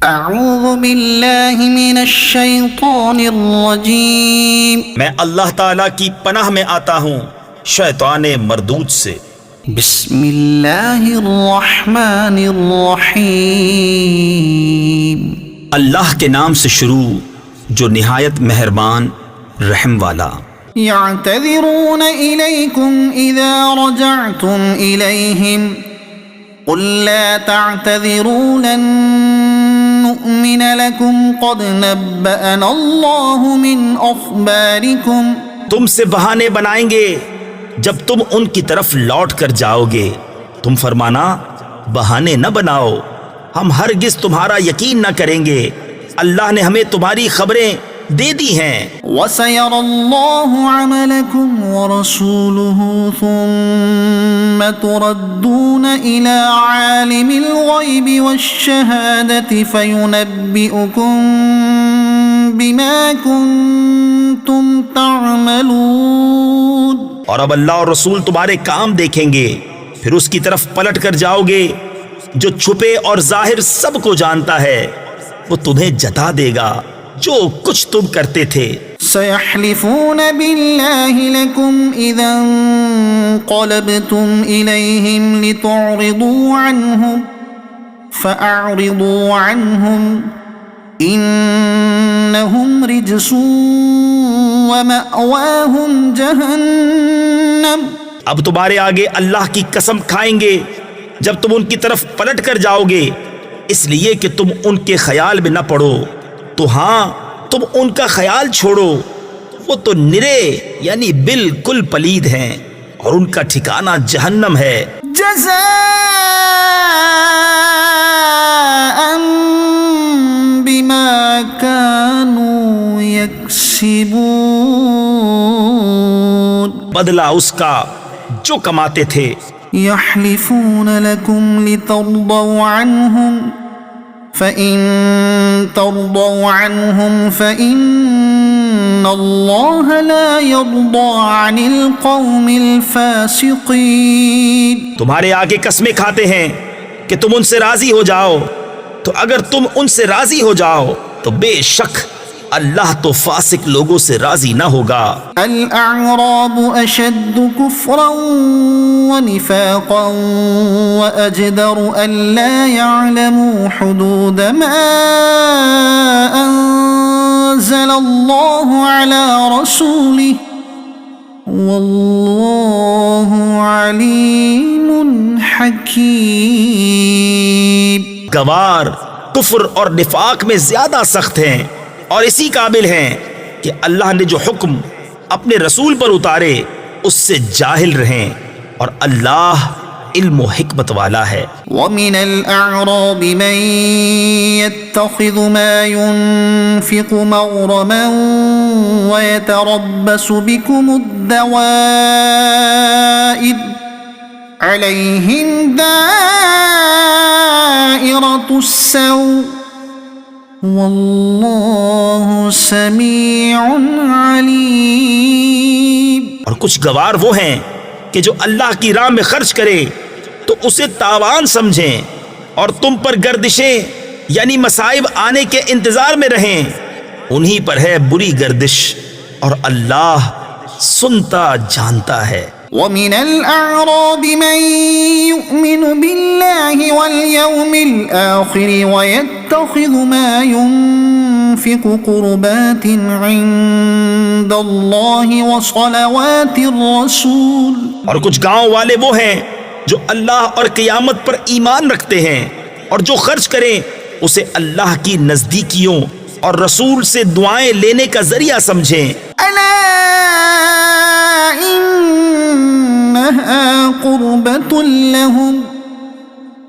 اعوذ باللہ من الشیطان الرجیم، میں اللہ تعالیٰ کی پناہ میں آتا ہوں شیطان مردود سے۔ بسم اللہ الرحمن الرحیم، اللہ کے نام سے شروع جو نہایت مہربان رحم والا۔ یعتذرون الیکم اذا رجعتم الیہم قل لا تعتذروا لن نؤمن لكم قد نبأنا اللہ من اخبارکم۔ تم سے بہانے بنائیں گے جب تم ان کی طرف لوٹ کر جاؤ گے، تم فرمانا بہانے نہ بناؤ، ہم ہرگز تمہارا یقین نہ کریں گے، اللہ نے ہمیں تمہاری خبریں دے دی ہیں۔ وَسَيَرَى اللَّهُ عَمَلَكُمْ وَرَسُولُهُ ثُمَّ تُرَدُّونَ إِلَى عَالِمِ الْغَيْبِ وَالشَّهَادَةِ فَيُنَبِّئُكُم بِمَا كُنتُمْ تَعْمَلُونَ۔ اور اب اللہ اور رسول تمہارے کام دیکھیں گے، پھر اس کی طرف پلٹ کر جاؤ گے، جو چھپے اور ظاہر سب کو جانتا ہے، وہ تمہیں جتا دے گا جو کچھ تم کرتے تھے۔ سَيَحْلِفُونَ بِاللَّهِ لَكُمْ إِذَا انقَلَبْتُمْ إِلَيْهِمْ لِتُعْرِضُوا عَنْهُمْ فَأَعْرِضُوا عَنْهُمْ إِنَّهُمْ رِجْسٌ وَمَأْوَاهُمْ جَهَنَّمُ۔ اب تمہارے آگے اللہ کی قسم کھائیں گے جب تم ان کی طرف پلٹ کر جاؤ گے، اس لیے کہ تم ان کے خیال میں نہ پڑو، تو ہاں تم ان کا خیال چھوڑو، وہ تو نرے یعنی بالکل پلید ہیں اور ان کا ٹھکانہ جہنم ہے۔ جزاء بما كانوا يكسبون، بدلہ اس کا جو کماتے تھے۔ يحلفون لكم لترضوا عنهم فإن ترضوا عنهم فإن الله لا يرضى عن القوم الفاسقين۔ تمہارے آگے قسمیں کھاتے ہیں کہ تم ان سے راضی ہو جاؤ، تو اگر تم ان سے راضی ہو جاؤ تو بے شک اللہ تو فاسق لوگوں سے راضی نہ ہوگا۔ الأعراب أشد كفرا ونفاقا وأجدر ألا يعلموا حدود ما أنزل الله على رسوله والله عليم حكيم۔ گوار کفر اور نفاق میں زیادہ سخت ہیں اور اسی قابل ہیں کہ اللہ نے جو حکم اپنے رسول پر اتارے اس سے جاہل رہیں، اور اللہ علم و حکمت والا ہے۔ وَمِنَ الْأَعْرَابِ مَن يَتَّخِذُ مَا يُنْفِقُ مَغْرَمًا وَيَتَرَبَّصُ بِكُمُ الدَّوَائِرَ عَلَيْهِمْ دَائِرَةُ السَّوْءِ واللہ سمیع علیم۔ اور کچھ گوار وہ ہیں کہ جو اللہ کی راہ میں خرچ کرے تو اسے تاوان سمجھیں، اور تم پر گردشیں یعنی مصائب آنے کے انتظار میں رہیں، انہی پر ہے بری گردش، اور اللہ سنتا جانتا ہے۔ وَمِنَ الْأَعْرَابِ مَن يُؤْمِنُ بِاللَّهِ وَالْيَوْمِ الْآخِرِ وَيَتَّخِذُ مَا يُنْفِقُ قُرُبَاتٍ عِندَ اللَّهِ وَصَلَوَاتِ الرَّسُولِ۔ اور کچھ گاؤں والے وہ ہیں جو اللہ اور قیامت پر ایمان رکھتے ہیں، اور جو خرچ کریں اسے اللہ کی نزدیکیوں اور رسول سے دعائیں لینے کا ذریعہ سمجھیں۔ أَلَا إِنَّهَا قُرْبَةٌ لَهُمْ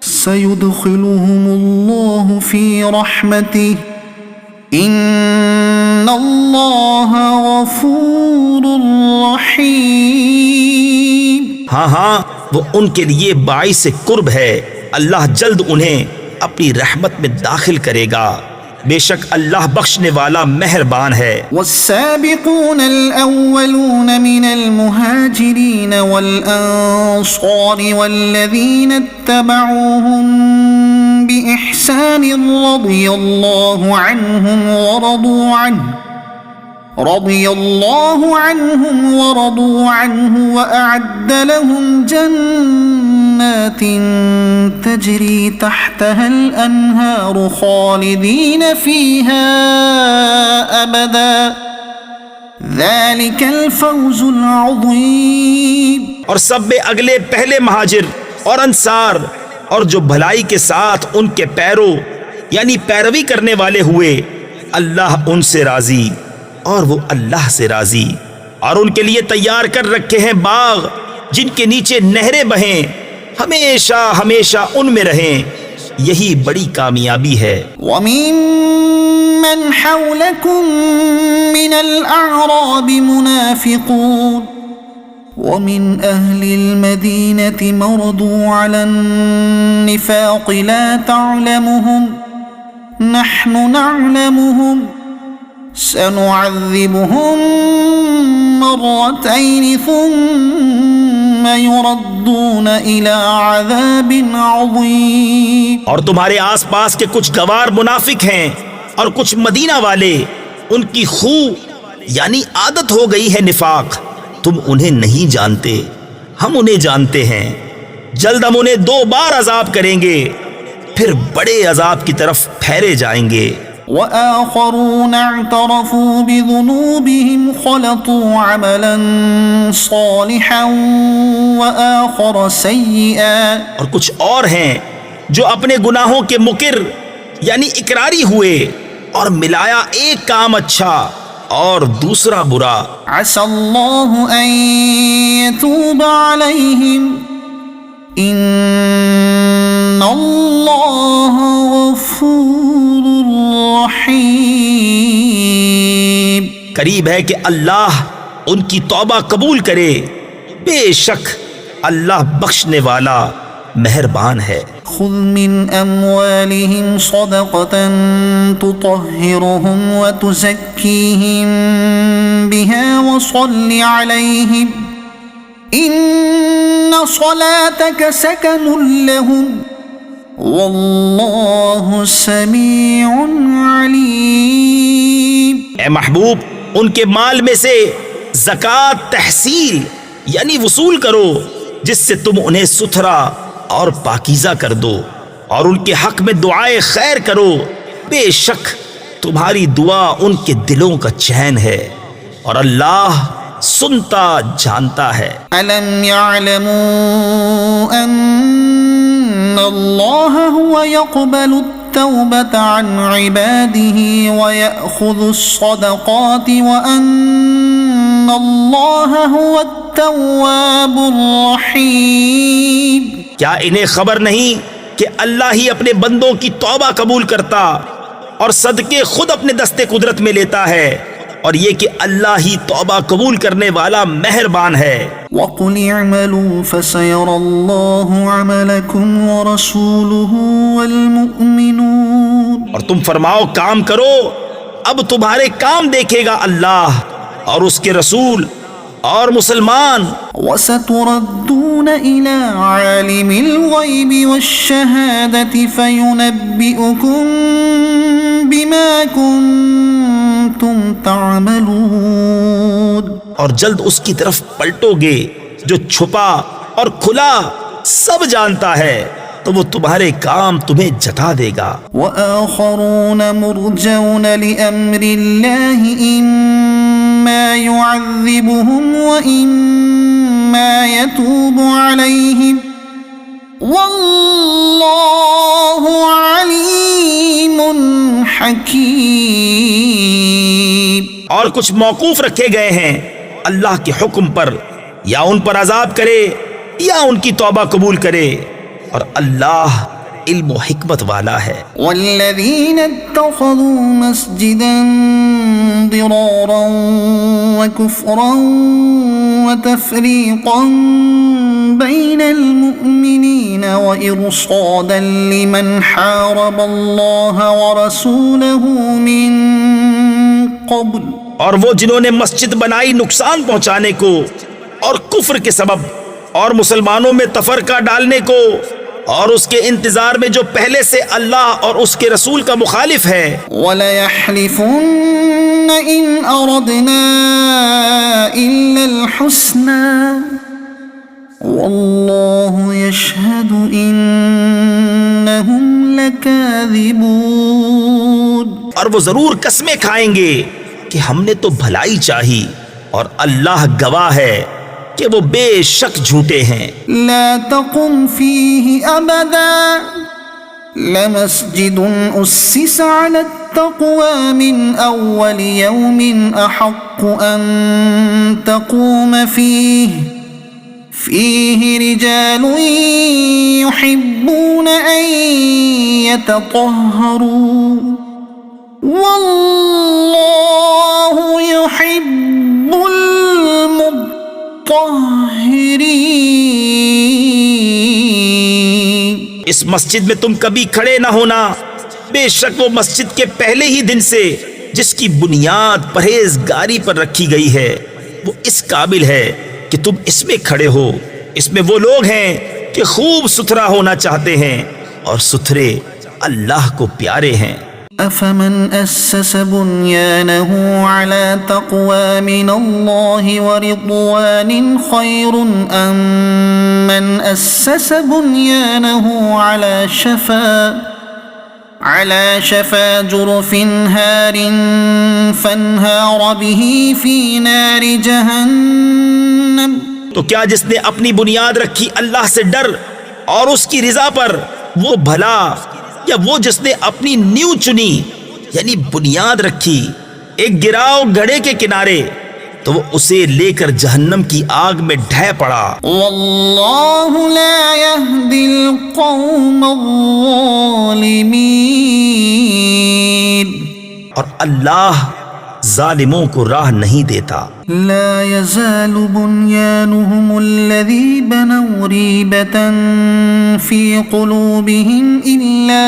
سَيُدْخِلُهُمُ اللَّهُ فِي رَحْمَتِهِ إِنَّ اللَّهَ غَفُورٌ رَحِيمٌ۔ ہاں ہاں وہ ان کے لیے باعث قرب ہے، اللہ جلد انہیں اپنی رحمت میں داخل کرے گا، بے شک اللہ بخشنے والا مہربان ہے۔ والسابقون الأولون من المهاجرين والأنصار والذين اتبعوهم بإحسان رضي الله عنهم ورضوا عنه وأعد لهم جنات تجري تحتها الأنهار خالدين فيها أبدا ذلك الفوز العظيم. اور سب میں اگلے پہلے مہاجر اور انصار اور جو بھلائی کے ساتھ ان کے پیرو یعنی پیروی کرنے والے ہوئے، اللہ ان سے راضی اور وہ اللہ سے راضی، اور ان کے لیے تیار کر رکھے ہیں باغ جن کے نیچے نہریں بہیں، ہمیشہ ہمیشہ ان میں رہیں، یہی بڑی کامیابی ہے. وَمِمَّنْ حَوْلَكُمْ مِنَ الْأَعْرَابِ مُنَافِقُونَ وَمِنْ أَهْلِ الْمَدِينَةِ مَرْضُوا عَلَى النِّفَاقِ لَا تَعْلَمُهُمْ نَحْنُ نَعْلَمُهُمْ سَنُعَذِّبُهُمْ مرتين ثم يردون إلى عذاب عظيم. اور تمہارے آس پاس کے کچھ گوار منافق ہیں اور کچھ مدینہ والے، ان کی خو یعنی عادت ہو گئی ہے نفاق، تم انہیں نہیں جانتے، ہم انہیں جانتے ہیں. جلد ہم انہیں 2 بار عذاب کریں گے، پھر بڑے عذاب کی طرف پھیرے جائیں گے. وآخرون اعترفوا بذنوبهم خلطوا عملا صالحا وآخر سيئا. اور کچھ اور ہیں جو اپنے گناہوں کے مقر یعنی اقراری ہوئے اور ملایا ایک کام اچھا اور دوسرا برا. عسى الله أن يتوب عليهم إن الله غفور رحیم. قریب ہے کہ اللہ ان کی توبہ قبول کرے، بے شک اللہ بخشنے والا مہربان ہے. خذ من اموالهم صدقة تطهرهم وتزكيهم بها وصل عليهم ان صلاتك سكن لهم واللہ سمیع علیم. اے محبوب، ان کے مال میں سے زکوٰۃ تحصیل یعنی وصول کرو، جس سے تم انہیں ستھرا اور پاکیزہ کر دو، اور ان کے حق میں دعائے خیر کرو، بے شک تمہاری دعا ان کے دلوں کا چین ہے اور اللہ سنتا جانتا ہے. الم يعلموا ان اللہ هو يقبل التوبة عن عباده ويأخذ الصدقات وأن الله هو التواب الرحيم. کیا انہیں خبر نہیں کہ اللہ ہی اپنے بندوں کی توبہ قبول کرتا اور صدقے خود اپنے دستے قدرت میں لیتا ہے، اور یہ کہ اللہ ہی توبہ قبول کرنے والا مہربان ہے. وَقُلِ اعْمَلُوا فَسَيَرَى اللَّهُ عَمَلَكُمْ وَرَسُولُهُ وَالْمُؤْمِنُونَ. اور تم فرماؤ کام کرو، اب تمہارے کام دیکھے گا اللہ اور اس کے رسول اور مسلمان. وَسَتُرَدُّونَ إِلَى عَالِمِ الْغَيْبِ وَالشَّهَادَةِ فَيُنَبِّئُكُم بِمَا كُنتُمْ تعملون. اور جلد اس کی طرف پلٹو گے جو چھپا اور کھلا سب جانتا ہے، تو وہ تمہارے کام تمہیں جتا دے گا. وآخرون مرجون لأمر الله إما يعذبهم وإما يتوب عليهم والله عليم حكيم. اور کچھ موقوف رکھے گئے ہیں اللہ کے حکم پر، یا ان پر عذاب کرے یا ان کی توبہ قبول کرے، اور اللہ علم و حکمت والا ہے. والذین اتخذوا مسجدا ضرارا وكفرا وتفریقا بین المؤمنین وإرصادا لمن حارب اللہ ورسولہ من قبل. اور وہ جنہوں نے مسجد بنائی نقصان پہنچانے کو اور کفر کے سبب اور مسلمانوں میں تفرقہ ڈالنے کو اور اس کے انتظار میں جو پہلے سے اللہ اور اس کے رسول کا مخالف ہے. وَلَيَحْلِفُنَّ إِنْ أَرَدْنَا إِلَّا الْحُسْنَى وَاللَّهُ يَشْهَدُ إِنَّهُمْ لَكَاذِبُونَ. اور وہ ضرور قسمیں کھائیں گے کہ ہم نے تو بھلائی چاہی اور اللہ گواہ ہے کہ وہ بے شک جھوٹے ہیں. لا تقم فيه أبدا لمسجد أسس على التقوى من أول يوم أحق أن تقوم فيه رجال يحبون أن يتطهروا والله يحب المطهرين. اس مسجد میں تم کبھی کھڑے نہ ہونا، بے شک وہ مسجد کے پہلے ہی دن سے جس کی بنیاد پرہیزگاری پر رکھی گئی ہے وہ اس قابل ہے کہ تم اس میں کھڑے ہو. اس میں وہ لوگ ہیں کہ خوب ستھرا ہونا چاہتے ہیں اور ستھرے اللہ کو پیارے ہیں. أفمن أسس بنيانه على تقوى من الله ورضوان خير أم من أسس بنيانه على شفا جرف هار فانهار به في نار جهنم. تو کیا جس نے اپنی بنیاد رکھی اللہ سے ڈر اور اس کی رضا پر وہ بھلا، یا وہ جس نے اپنی نیو چنی یعنی بنیاد رکھی ایک گراؤ گڑھے کے کنارے تو وہ اسے لے کر جہنم کی آگ میں ڈھہ پڑا. واللہ لا يهدي القوم الظالمین. اور اللہ ظالموں کو راہ نہیں دیتا. لا يزال بنيانهم الذي بنوا ريبة في قلوبهم إلا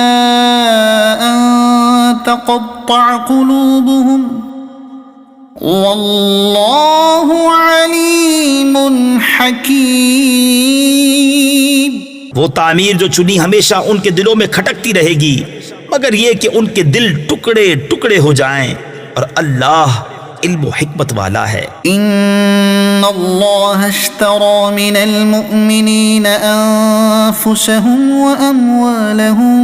أن تقطع قلوبهم والله عليم حكيم. وہ تعمیر جو چنی ہمیشہ ان کے دلوں میں کھٹکتی رہے گی مگر یہ کہ ان کے دل ٹکڑے ٹکڑے ہو جائیں، اور اللہ علم و حکمت والا ہے. ان اللہ اشترى من المؤمنین انفسهم واموالهم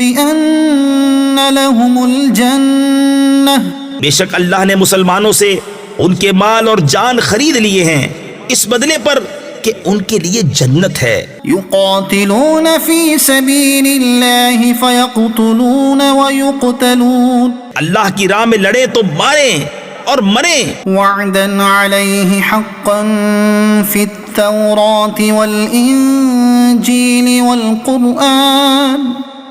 بان لهم الجنہ. بے شک اللہ نے مسلمانوں سے ان کے مال اور جان خرید لیے ہیں اس بدلے پر کہ ان کے لیے جنت ہے. یقاتلون فی سبیل اللہ فیقتلون ویقتلون. اللہ کی راہ میں لڑیں تو ماریں اور مریں. وعدا علیہ حقا فی التوراۃ والانجیل والقرآن.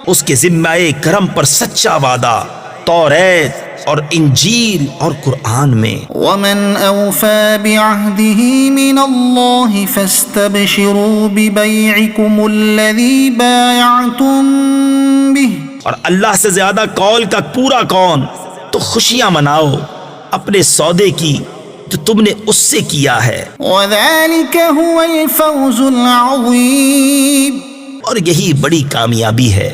اس کے ذمہ کرم پر سچا وعدہ توریت اور انجیل اور قرآن میں. ومن اوفى بعهده من اللہ فاستبشروا ببیعکم الذی بایعتم به. اور اللہ سے زیادہ قول کا پورا کون، تو خوشیاں مناؤ اپنے سودے کی جو تم نے اس سے کیا ہے. وذلك هو الفوز العظیم. اور یہی بڑی کامیابی ہے.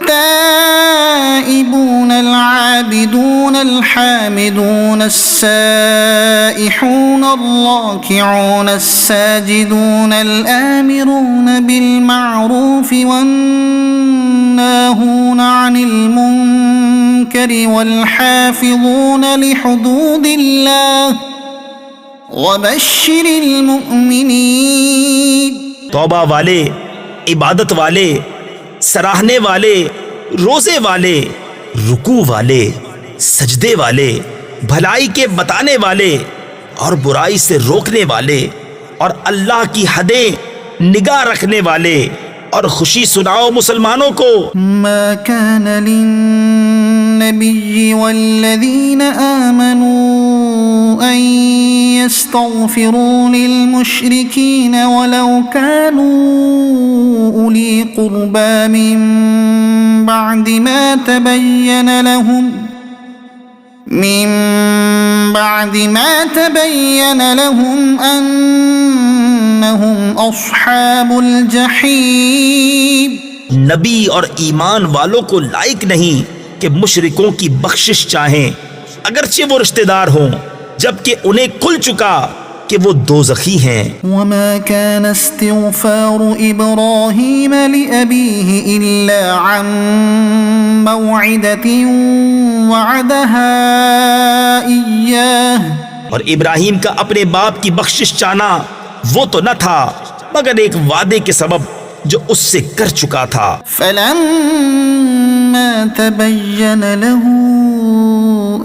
التائبون العابدون الحامدون السائحون الراكعون الساجدون الآمرون بالمعروف والناهون عن المنكر والحافظون لحدود الله وبشر المؤمنين. توبہ والے، عبادت والے، سراہنے والے، روزے والے، رکوع والے، سجدے والے، بھلائی کے بتانے والے اور برائی سے روکنے والے اور اللہ کی حدیں نگاہ رکھنے والے، اور خوشی سناؤ مسلمانوں کو. ما كان للنبي والذين آمنوا أن يستغفروا للمشركين ولو كانوا أولي قربى من بعد ما تبين بعد ما تبين لهم أنهم أصحاب الجحيم. نبی اور ایمان والوں کو لائق نہیں کہ مشرکوں کی بخشش چاہیں اگرچہ وہ رشتہ دار ہوں، جبکہ انہیں کھل چکا کہ وہ دوزخی ہیں. وما كان استغفار إبراهيم لأبيه إلا عن موعدة وعدها إياه. اور ابراہیم کا اپنے باپ کی بخشش چاہنا وہ تو نہ تھا مگر ایک وعدے کے سبب جو اس سے کر چکا تھا. فلما تبين له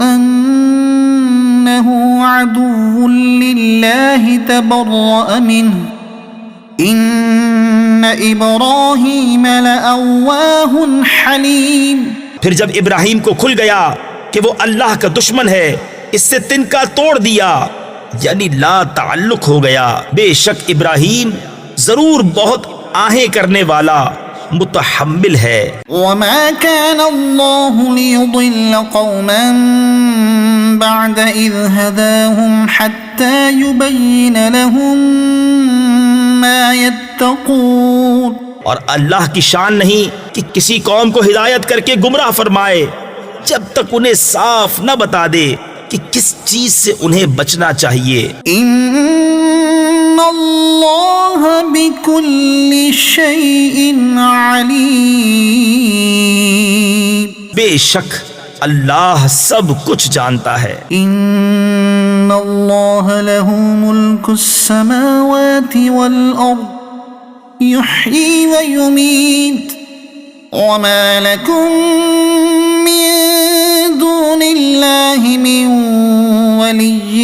أنه عدو لله تبرأ منه إن إبراهيم لأواه حليم. پھر جب ابراہیم کو کھل گیا کہ وہ اللہ کا دشمن ہے، اس سے تنکا توڑ دیا، یعنی لا تعلق ہو گیا. بے شک ابراہیم ضرور بہت آہیں کرنے والا متحمل ہے. وما كان الله ليضل قوما بعد إذ هداهم حتى يبين لهم ما يتقون. اور اللہ کی شان نہیں کہ کسی قوم کو ہدایت کر کے گمراہ فرمائے جب تک انہیں صاف نہ بتا دے کہ کس چیز سے انہیں بچنا چاہیے. ان اللہ بكل شيء علیم. بے شک اللہ سب کچھ جانتا ہے. ان اللہ له ملک السماوات والارض يحيي ويميت وما لكم من دون الله من ولي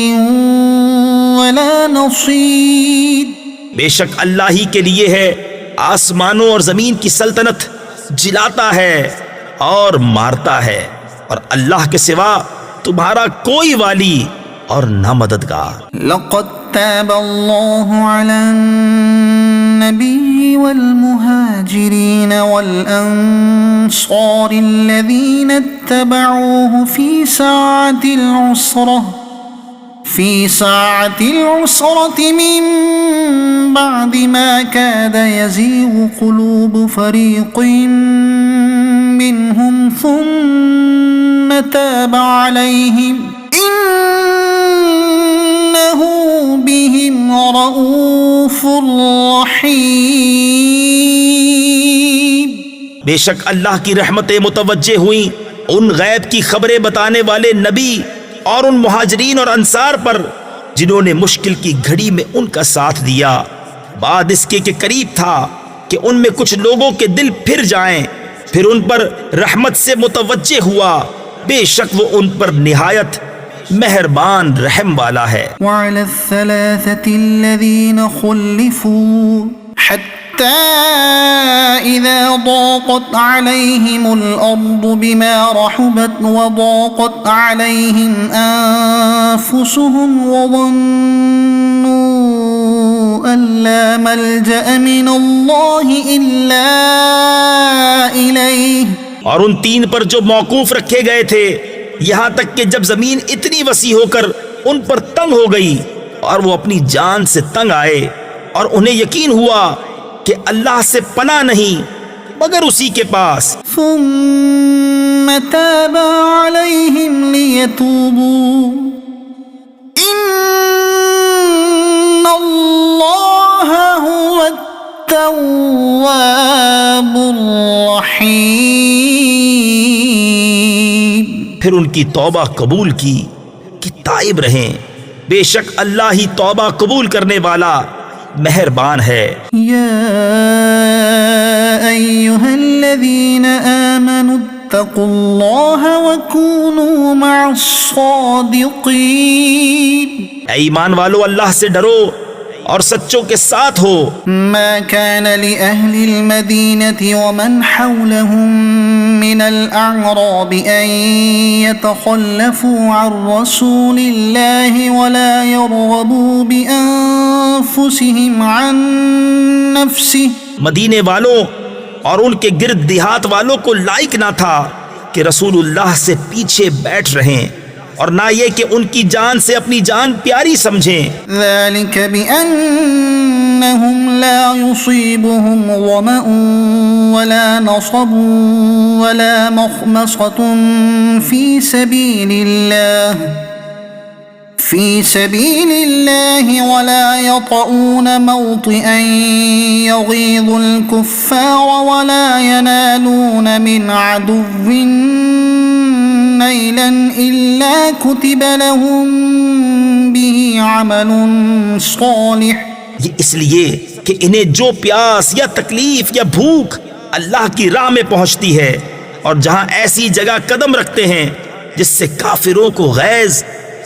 ولا نصير. بے شک اللہ ہی کے لیے ہے آسمانوں اور زمین کی سلطنت، جلاتا ہے اور مارتا ہے، اور اللہ کے سوا تمہارا کوئی والی اور نہ مددگار. لقد تاب الله على النبي والمهاجرين والأنصار الذين اتبعوه في ساعة العسرة من بعد ما كاد يزيغ قلوب فريق منهم ثم تاب عليهم إنه بهم رؤوف رحيم. بے شک اللہ کی رحمتیں متوجہ ہوئیں ان غیب کی خبریں بتانے والے نبی اور ان مہاجرین اور انصار پر جنہوں نے مشکل کی گھڑی میں ان کا ساتھ دیا، بعد اس کے کہ قریب تھا کہ ان میں کچھ لوگوں کے دل پھر جائیں، پھر ان پر رحمت سے متوجہ ہوا. بے شک وہ ان پر نہایت مہربان رحم والا ہے. وعلى الثلاثة الذين خلفوا حتى إذا ضاقت عليهم الأرض بما رحبت وضاقت عليهم أنفسهم وظنوا أن لا ملجأ من الله إلا إليه. اور ان تین پر جو موقوف رکھے گئے تھے یہاں تک کہ جب زمین اتنی وسیع ہو کر ان پر تنگ ہو گئی اور وہ اپنی جان سے تنگ آئے اور انہیں یقین ہوا کہ اللہ سے پناہ نہیں مگر اسی کے پاس. ثم تاب عليهم ليتوبوا إن الله هو التواب الرحيم. پھر ان کی توبہ قبول کی کہ تائب رہیں. بے شک اللہ ہی توبہ قبول کرنے والا مہربان ہے. يا أيها الذين آمنوا اتقوا الله وكونوا مع الصادقين. اے ایمان والو اللہ سے ڈرو اور سچوں کے ساتھ ہو. ما كان لأهل المدينة ومن حولهم من الأعراب أن يتخلفوا عن رسول الله ولا يرغبوا بأنفسهم عن نفسه. مدینے والوں اور ان کے گرد دیہات والوں کو لائق نہ تھا کہ رسول اللہ سے پیچھے بیٹھ رہیں اور نہ یہ کہ ان کی جان سے اپنی جان پیاری سمجھیں. ذلك بأنهم لا يصيبهم ظمأ ولا نصب ولا مخمصة في سبيل الله ولا يطؤون موطئا يغيظ الكفار ولا ينالون من عدو نيلا إلا كتب لهم به عمل صالح. یہ اس لیے کہ انہیں جو پیاس یا تکلیف یا بھوک اللہ کی راہ میں پہنچتی ہے اور جہاں ایسی جگہ قدم رکھتے ہیں جس سے کافروں کو غیظ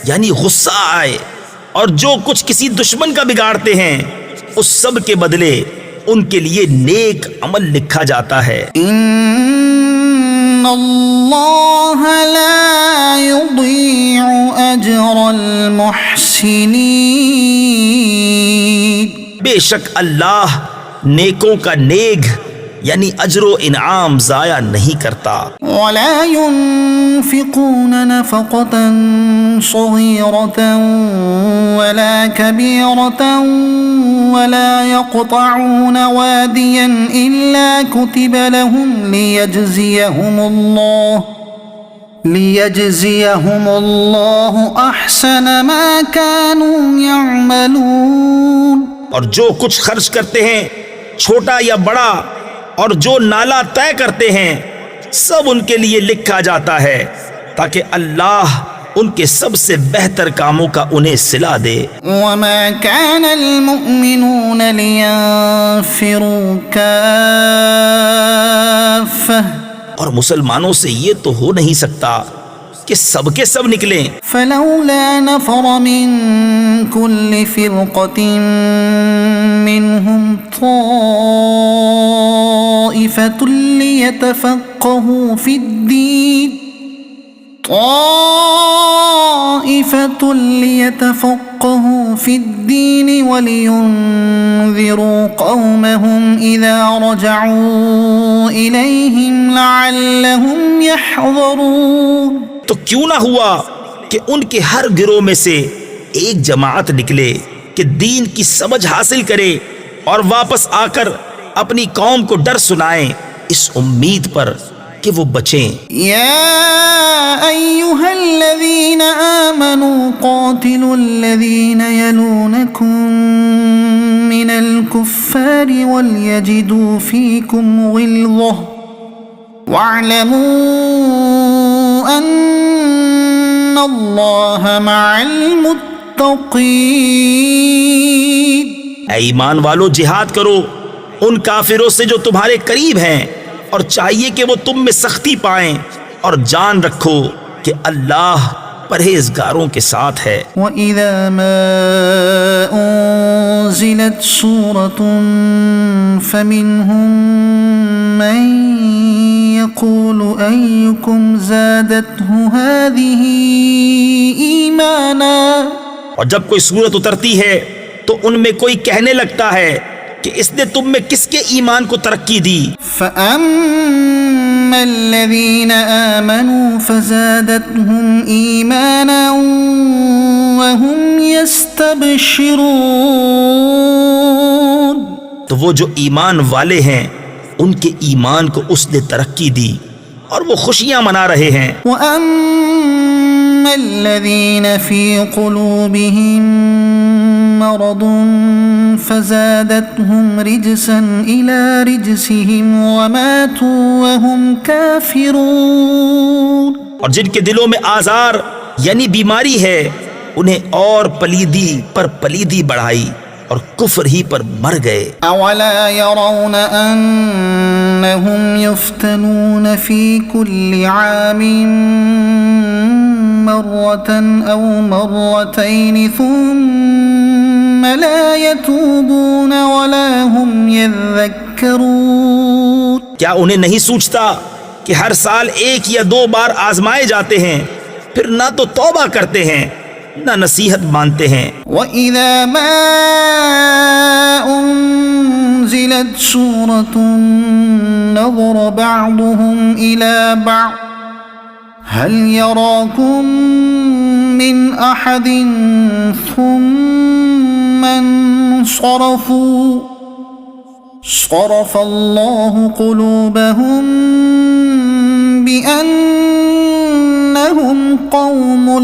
یعنی غصہ آئے اور جو کچھ کسی دشمن کا بگاڑتے ہیں اس سب کے بدلے ان کے لیے نیک عمل لکھا جاتا ہے. ان اللہ لا يضيع اجر المحسنین. بے شک اللہ نیکوں کا نیک یعنی اجر و انعام ضائع نہیں کرتا. ولا ينفقون نفقة صغيرة ولا كبيرة ولا يقطعون واديا إلا كتب لهم ليجزيهم الله أحسن ما كانوا يعملون. اور جو کچھ خرچ کرتے ہیں چھوٹا یا بڑا اور جو نالا طے کرتے ہیں سب ان کے لیے لکھا جاتا ہے تاکہ اللہ ان کے سب سے بہتر کاموں کا انہیں صلہ دے. وما كان المؤمنون لينفروا كافة. اور مسلمانوں سے یہ تو ہو نہیں سکتا کہ سب کے سب نکلیں. فلولا نفر من كل فرقة منهم طائفة ليتفقهوا في الدين ولينذروا قومهم إذا رجعوا إليهم لعلهم يحذرون. تو کیوں نہ ہوا کہ ان کے ہر گروہ میں سے ایک جماعت نکلے کہ دین کی سمجھ حاصل کرے اور واپس آ کر اپنی قوم کو ڈر سنائیں اس امید پر کہ وہ بچیں. یا ایھا الذین آمنوا قاتلوا الذین یلونکم من الکفار ولیجدوا فیکم غلظة واعلموا ان اللہ مع المتقین. اے ایمان والو جہاد کرو ان کافروں سے جو تمہارے قریب ہیں اور چاہیے کہ وہ تم میں سختی پائیں اور جان رکھو کہ اللہ پرہیزگاروں کے ساتھ ہے. وَإِذَا مَا أُنزِلَتْ سُورَةٌ فَمِنْهُمْ مَنْ يَقُولُ أَيُّكُمْ زَادَتْهُ هَذِهِ إِيمَانًا. اور جب کوئی سورت اترتی ہے تو ان میں کوئی کہنے لگتا ہے کہ اس نے تم میں کس کے ایمان کو ترقی دی. فَأَمَّا الَّذِينَ آمَنُوا فَزَادَتْهُمْ إِيمَانًا وَهُمْ يَسْتَبْشِرُونَ. تو وہ جو ایمان والے ہیں ان کے ایمان کو اس نے ترقی دی اور وہ خوشیاں منا رہے ہیں. وَأَمَّا الَّذِينَ فِي قُلُوبِهِم مرض فزادتهم رجسا إلى رجسهم وماتوا وهم كافرون. اور جن کے دلوں میں آزار یعنی بیماری ہے انہیں اور پلیدی پر پلیدی بڑھائی اور کفر ہی پر مر گئے. اولا يرون انهم يفتنون في كل عام مرة او مرتين ثم لا يتوبون ولا هم يذكرون. کیا انہیں نہیں سوچتا کہ ہر سال ایک یا دو بار آزمائے جاتے ہیں پھر نہ تو توبہ کرتے ہیں نہ نصیحت مانتے ہیں. وَإِذَا مَا أُنزِلَتْ سُورَةٌ نَظَرَ بَعْضُهُمْ إِلَى بَعْضٍ هَلْ يَرَاكُمْ من أحد ثم انصرفوا صرف الله قلوبهم بأنهم قوم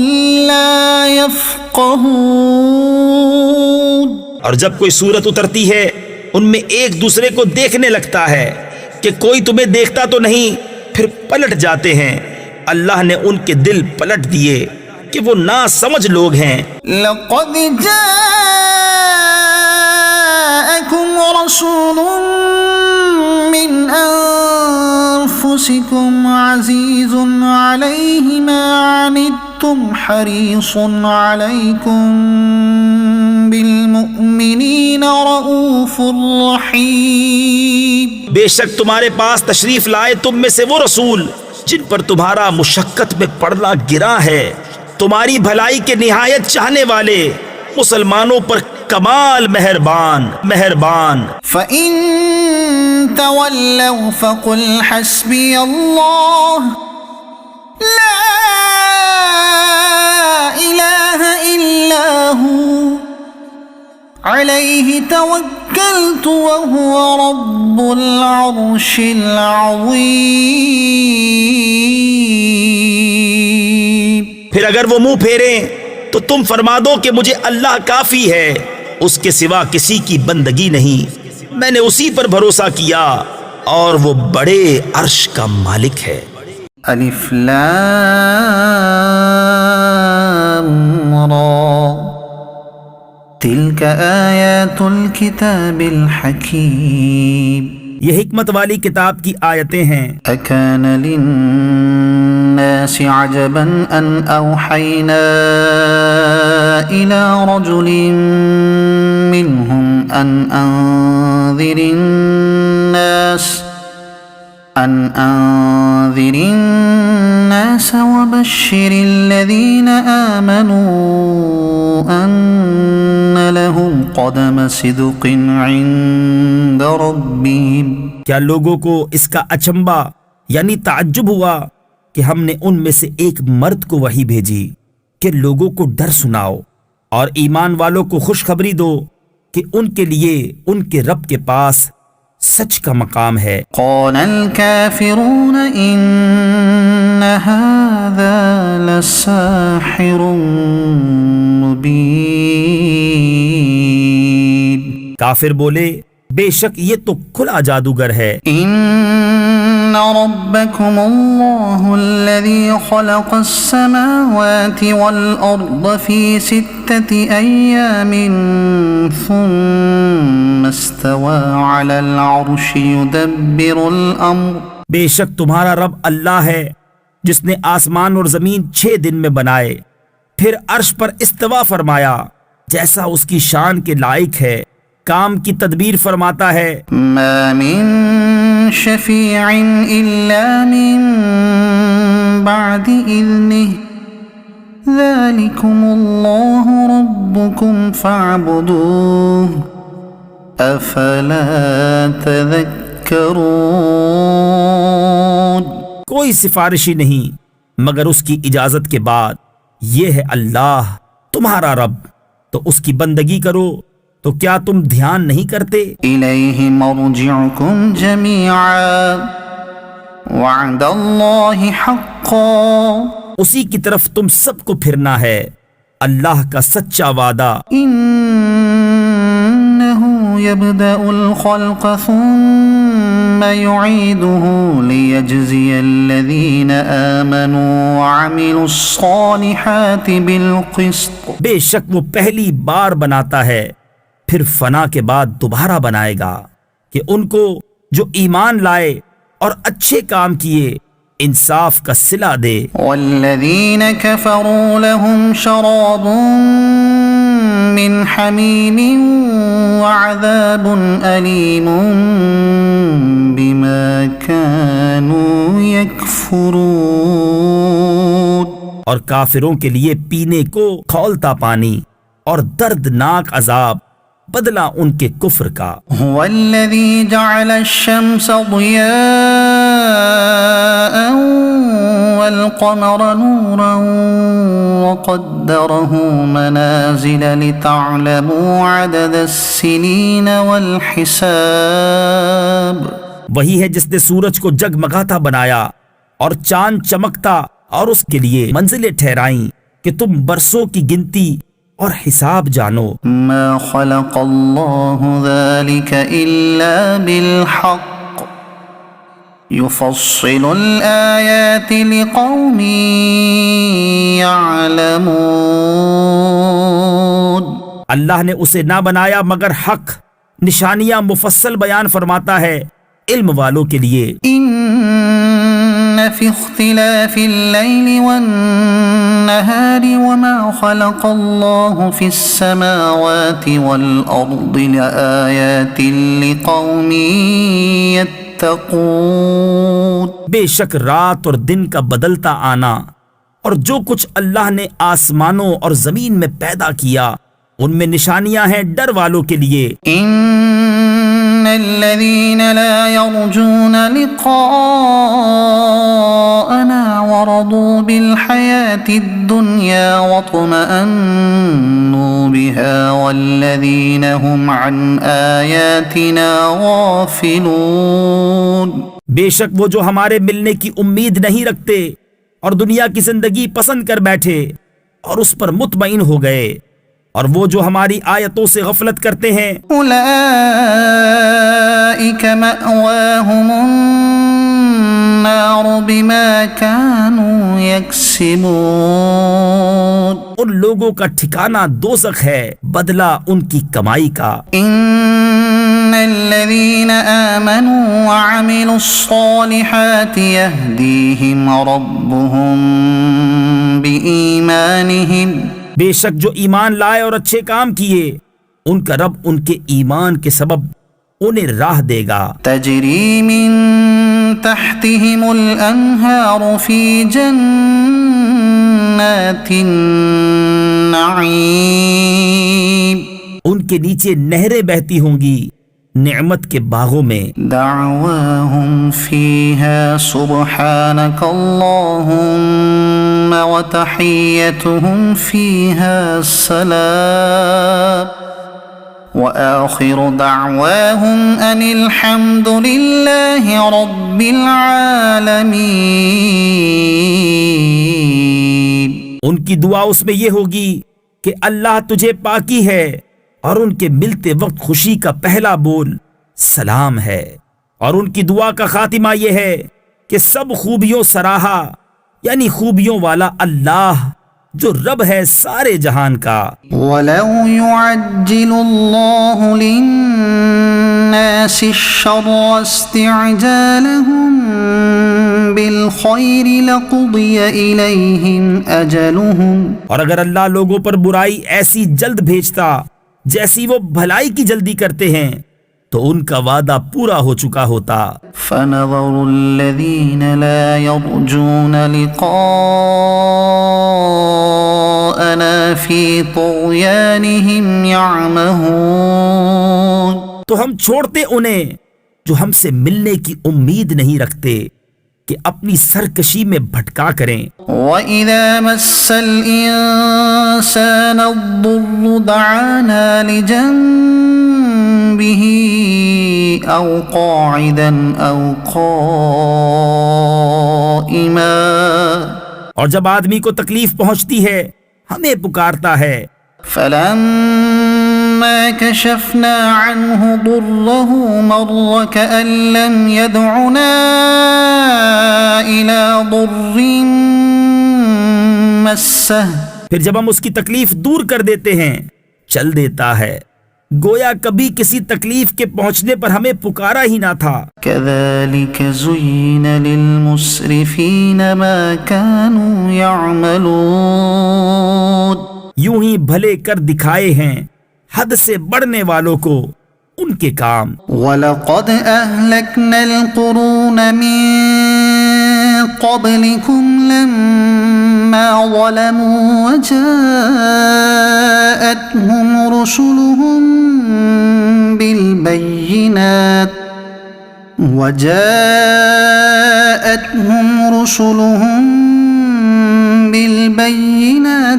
لا يفقهون۔ اور جب کوئی سورت اترتی ہے ان میں ایک دوسرے کو دیکھنے لگتا ہے کہ کوئی تمہیں دیکھتا تو نہیں، پھر پلٹ جاتے ہیں۔ اللہ نے ان کے دل پلٹ دیے کہ وہ نا سمجھ لوگ ہیں۔ لقد جاءكم رسول من أنفسكم عزيز عليه ما عنتم حريص عليكم بالمؤمنين رؤوف رحيم۔ بے شک تمہارے پاس تشریف لائے تم میں سے وہ رسول جن پر تمہارا مشقت میں پڑنا گرا ہے، تمہاری بھلائی کے نہایت چاہنے والے، مسلمانوں پر کمال مہربان۔ فَإِن تَوَلَّوْا فَقُلْ حَسْبِيَ اللَّهُ لَا إِلَٰهَ إِلَّا هُوَ عَلَيْهِ تَوَكَّلْتُ وَهُوَ رَبُّ الْعَرْشِ الْعَظِيمِ۔ پھر اگر وہ منہ پھیریں تو تم فرما دو کہ مجھے اللہ کافی ہے، اس کے سوا کسی کی بندگی نہیں، میں نے اسی پر بھروسہ کیا اور وہ بڑے عرش کا مالک ہے۔ الف لام را تلک آیات الکتاب الحکیم۔ یہ حکمت والی کتاب کی آیتیں ہیں۔ اکان للناس عجبا ان اوحینا الى رجل منهم ان انذر الناس وبشر الذين آمنوا ان لهم قدم صدق عند ربهم۔ کیا لوگوں کو اس کا اچنبا یعنی تعجب ہوا کہ ہم نے ان میں سے ایک مرد کو وحی بھیجی کہ لوگوں کو ڈر سناؤ اور ایمان والوں کو خوشخبری دو کہ ان کے لیے ان کے رب کے پاس سچ کا مقام ہے۔ قال الكافرون ان هذا لساحر مبین۔ کافر بولے بے شک یہ تو کھلا جادوگر ہے۔ ان ربکم اللہ الذی خلق السماوات والارض فی 6 ایام ثم استوى علی العرش یدبر الامر۔ بے شک تمہارا رب اللہ ہے جس نے آسمان اور زمین 6 دن میں بنائے، پھر عرش پر استوا فرمایا جیسا اس کی شان کے لائق ہے، کام کی تدبیر فرماتا ہے۔ ما من شفیع الا من بعد اذنہ ذلکم اللہ ربکم فاعبدوہ افلا تذکرون۔ کوئی سفارشی نہیں مگر اس کی اجازت کے بعد، یہ ہے اللہ تمہارا رب، تو اس کی بندگی کرو، تو کیا تم دھیان نہیں کرتے؟ الیہ مرجعکم جمیعا وعد اللہ حقا۔ اسی کی طرف تم سب کو پھرنا ہے، اللہ کا سچا وعدہ۔ انہ یبدأ الخلق ثم یعیدہ لیجزی الذین آمنوا وعملوا الصالحات بالقسط۔ بے شک وہ پہلی بار بناتا ہے، پھر فنا کے بعد دوبارہ بنائے گا کہ ان کو جو ایمان لائے اور اچھے کام کیے انصاف کا صلہ دے۔ والذین کفروا لهم شراب من حمیم وعذاب علیم بما كانوا یکفرون۔ اور کافروں کے لیے پینے کو کھولتا پانی اور دردناک عذاب بدلہ ان کے کفر کا۔ هو الذی جعل الشمس ضیاء والقمر نورا وقدره منازل لتعلموا عدد السنين والحساب. وہی ہے جس نے سورج کو جگمگاتا بنایا اور چاند چمکتا اور اس کے لیے منزلیں ٹھہرائیں کہ تم برسوں کی گنتی اور حساب جانو. ما خلق اللہ ذلك الا بالحق يفصل الآيات لقوم يعلمون. اللہ نے اسے نہ بنایا مگر حق، نشانیاں مفصل بیان فرماتا ہے علم والوں کے لیے. ان فی اختلاف اللیل والنہار وما خلق اللہ فی السماوات والارض لآیات لقوم یتقون. بے شک رات اور دن کا بدلتا آنا اور جو کچھ اللہ نے آسمانوں اور زمین میں پیدا کیا ان میں نشانیاں ہیں ڈر والوں کے لیے. ان الذين لا يرجون لقاءنا ورضوا بالحياة الدنيا واطمأنوا بها والذين هم عن آياتنا غافلون. بے شک وہ جو ہمارے ملنے کی امید نہیں رکھتے اور دنیا کی زندگی پسند کر بیٹھے اور اس پر مطمئن ہو گئے، اور وہ جو ہماری آیتوں سے غفلت کرتے ہیں، اولئک مأواہم النار بما كانوا یکسبون. ان لوگوں کا ٹھکانہ دوزخ ہے بدلہ ان کی کمائی کا. ان الذین آمنوا وعملوا الصالحات یہدیہم ربهم بإیمانہم. بے شک جو ایمان لائے اور اچھے کام کیے ان کا رب ان کے ایمان کے سبب انہیں راہ دے گا. تجری من تحتہم الانہار فی جنات النعیم. ان کے نیچے نہریں بہتی ہوں گی نعمت کے باغوں میں. دعواہم فیہا سبحانک اللہم وتحیتہم فیہا السلام وآخر دعواہم ان الحمد للہ رب العالمین. ان کی دعا اس میں یہ ہوگی کہ اللہ تجھے پاکی ہے، اور ان کے ملتے وقت خوشی کا پہلا بول سلام ہے، اور ان کی دعا کا خاتمہ یہ ہے کہ سب خوبیوں سراہا، یعنی خوبیوں والا اللہ جو رب ہے سارے جہان کا. وَلَوْ يُعَجِّلُ اللَّهُ لِلنَّاسِ الشَّرَّ اسْتِعْجَالَهُم بِالْخَيْرِ لَقُضِيَ إِلَيْهِمْ أَجَلُهُمْ. اور اگر اللہ لوگوں پر برائی ایسی جلد بھیجتا جیسی وہ بھلائی کی جلدی کرتے ہیں تو ان کا وعدہ پورا ہو چکا ہوتا. فَنَظَرُ الَّذِينَ لَا يَرْجُونَ لِقَاءَنَا فِي طُغْيَانِهِمْ يَعْمَهُونَ. تو ہم چھوڑتے انہیں جو ہم سے ملنے کی امید نہیں رکھتے کہ اپنی سرکشی میں بھٹکا کریں. وَإِذَا مَسَّ الْإِنسَانَ الضُّرُّ دَعَانَا لِجَنبِهِ أَوْ قَاعِدًا أَوْ قَائِمًا. اور جب آدمی کو تکلیف پہنچتی ہے ہمیں پکارتا ہے. فَلَمَّا كَشَفْنَا عَنْهُ ضُرَّهُ مَرَّ كَأَن لَّمْ يَدْعُنَا إِلَى ضُرٍّ مَّسَّهُ. پھر جب ہم اس کی تکلیف دور کر دیتے ہیں چل دیتا ہے گویا کبھی کسی تکلیف کے پہنچنے پر ہمیں پکارا ہی نہ تھا. كَذَلِكَ زُيِّنَ لِلْمُسْرِفِينَ مَا كَانُوا يَعْمَلُونَ. یوں ہی بھلے کر دکھائے ہیں حد سے بڑھنے والوں کو ان کے کام. وَلَقَدْ أَهْلَكْنَا الْقُرُونَ مِن قَبْلِكُمْ لَمَّا ظَلَمُوا وَجَاءَتْهُمْ رُسُلُهُم بِالْبَيِّنَاتِ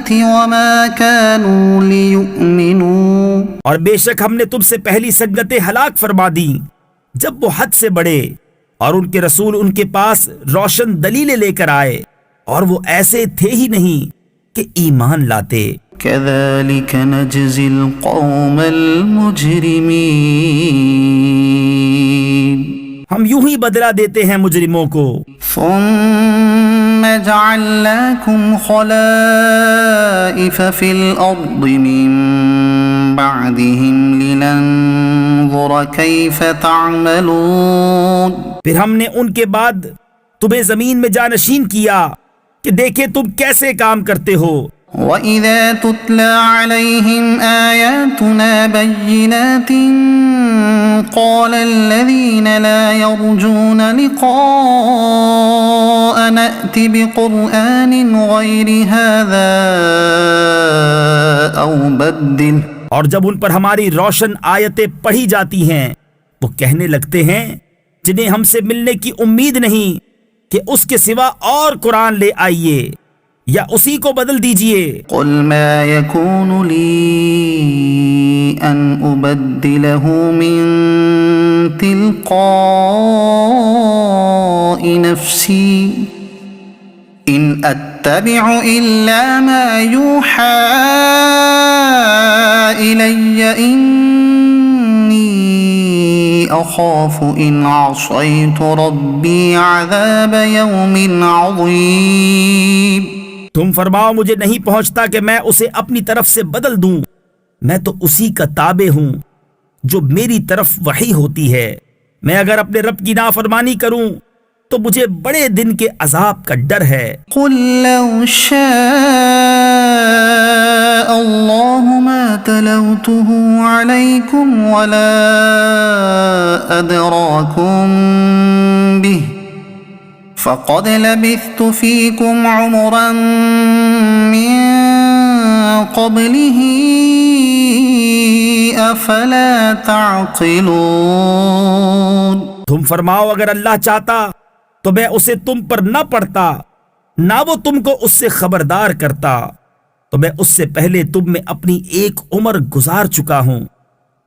وما كانوا ليؤمنوا اور بے شک ہم نے تم سے پہلی سنگتیں ہلاک فرما دیں جب وہ حد سے بڑھے اور ان کے رسول ان کے پاس روشن دلیلیں لے کر آئے اور وہ ایسے تھے ہی نہیں کہ ایمان لاتے۔ كذلك نجزي القوم المجرمين ہم یوں ہی بدلہ دیتے ہیں مجرموں کو۔ ثم جعلناكم خلائف في الأرض من بعدهم لننظر كيف تعملون۔ پھر ہم نے ان کے بعد تمہیں زمین میں جانشین کیا کہ دیکھیں تم کیسے کام کرتے ہو۔ وَإِذَا تُتْلَى عَلَيْهِمْ آيَاتُنَا بَيِّنَاتٍ قَالَ الَّذِينَ لَا يَرْجُونَ لِقَاءَنَا ائْتِ بِقُرْآنٍ غَيْرِ هَذَا أَوْ بَدِّلْهُ۔ اور جب ان پر ہماری روشن آیتیں پڑھی جاتی ہیں وہ کہنے لگتے ہیں جنہیں ہم سے ملنے کی امید نہیں کہ اس کے سوا اور قرآن لے آئیے یا اسی کو بدل دیجئے۔ قل ما يكون لي أن أبدله من تلقاء نفسي إن أتبع إلا ما يوحى إلي إني أخاف إن عصيت ربي عذاب يوم عظيم۔ تم فرماؤ مجھے نہیں پہنچتا کہ میں اسے اپنی طرف سے بدل دوں، میں تو اسی کا تابع ہوں جو میری طرف وحی ہوتی ہے۔ میں اگر اپنے رب کی نافرمانی کروں تو مجھے بڑے دن کے عذاب کا ڈر ہے۔ قل لو شاء اللہ ما تلوته علیکم ولا ادراکم به فقد لبثت فيكم عمرا من قبله افلا تعقلون۔ تم فرماؤ اگر اللہ چاہتا تو میں اسے تم پر نہ پڑھتا نہ وہ تم کو اس سے خبردار کرتا، تو میں اس سے پہلے تم میں اپنی ایک عمر گزار چکا ہوں،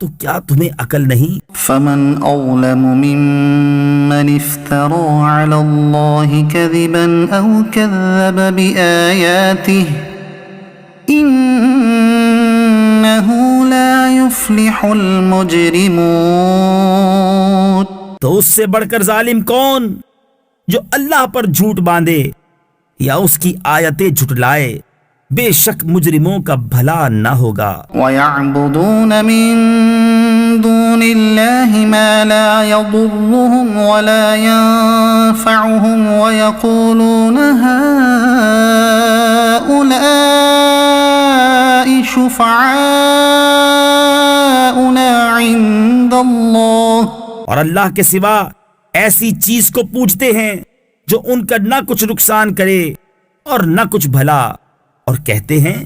تو کیا تمہیں عقل نہیں؟ فمن اظلم ممن افترى على الله كذبا او كذب بآياته انه لا يفلح المجرمون۔ تو اس سے بڑھ کر ظالم کون جو اللہ پر جھوٹ باندھے یا اس کی آیتیں جھٹلائے، بے شک مجرموں کا بھلا نہ ہوگا۔ وَيَعْبُدُونَ مِن دُونِ اللَّهِ مَا لَا يَضُرُّهُمْ وَلَا يَنفَعُهُمْ وَيَقُولُونَ هَؤُلَاءِ شُفَعَاؤُنَا عِندَ اللَّهِ۔ اور اللہ کے سوا ایسی چیز کو پوچھتے ہیں جو ان کا نہ کچھ نقصان کرے اور نہ کچھ بھلا، اور کہتے ہیں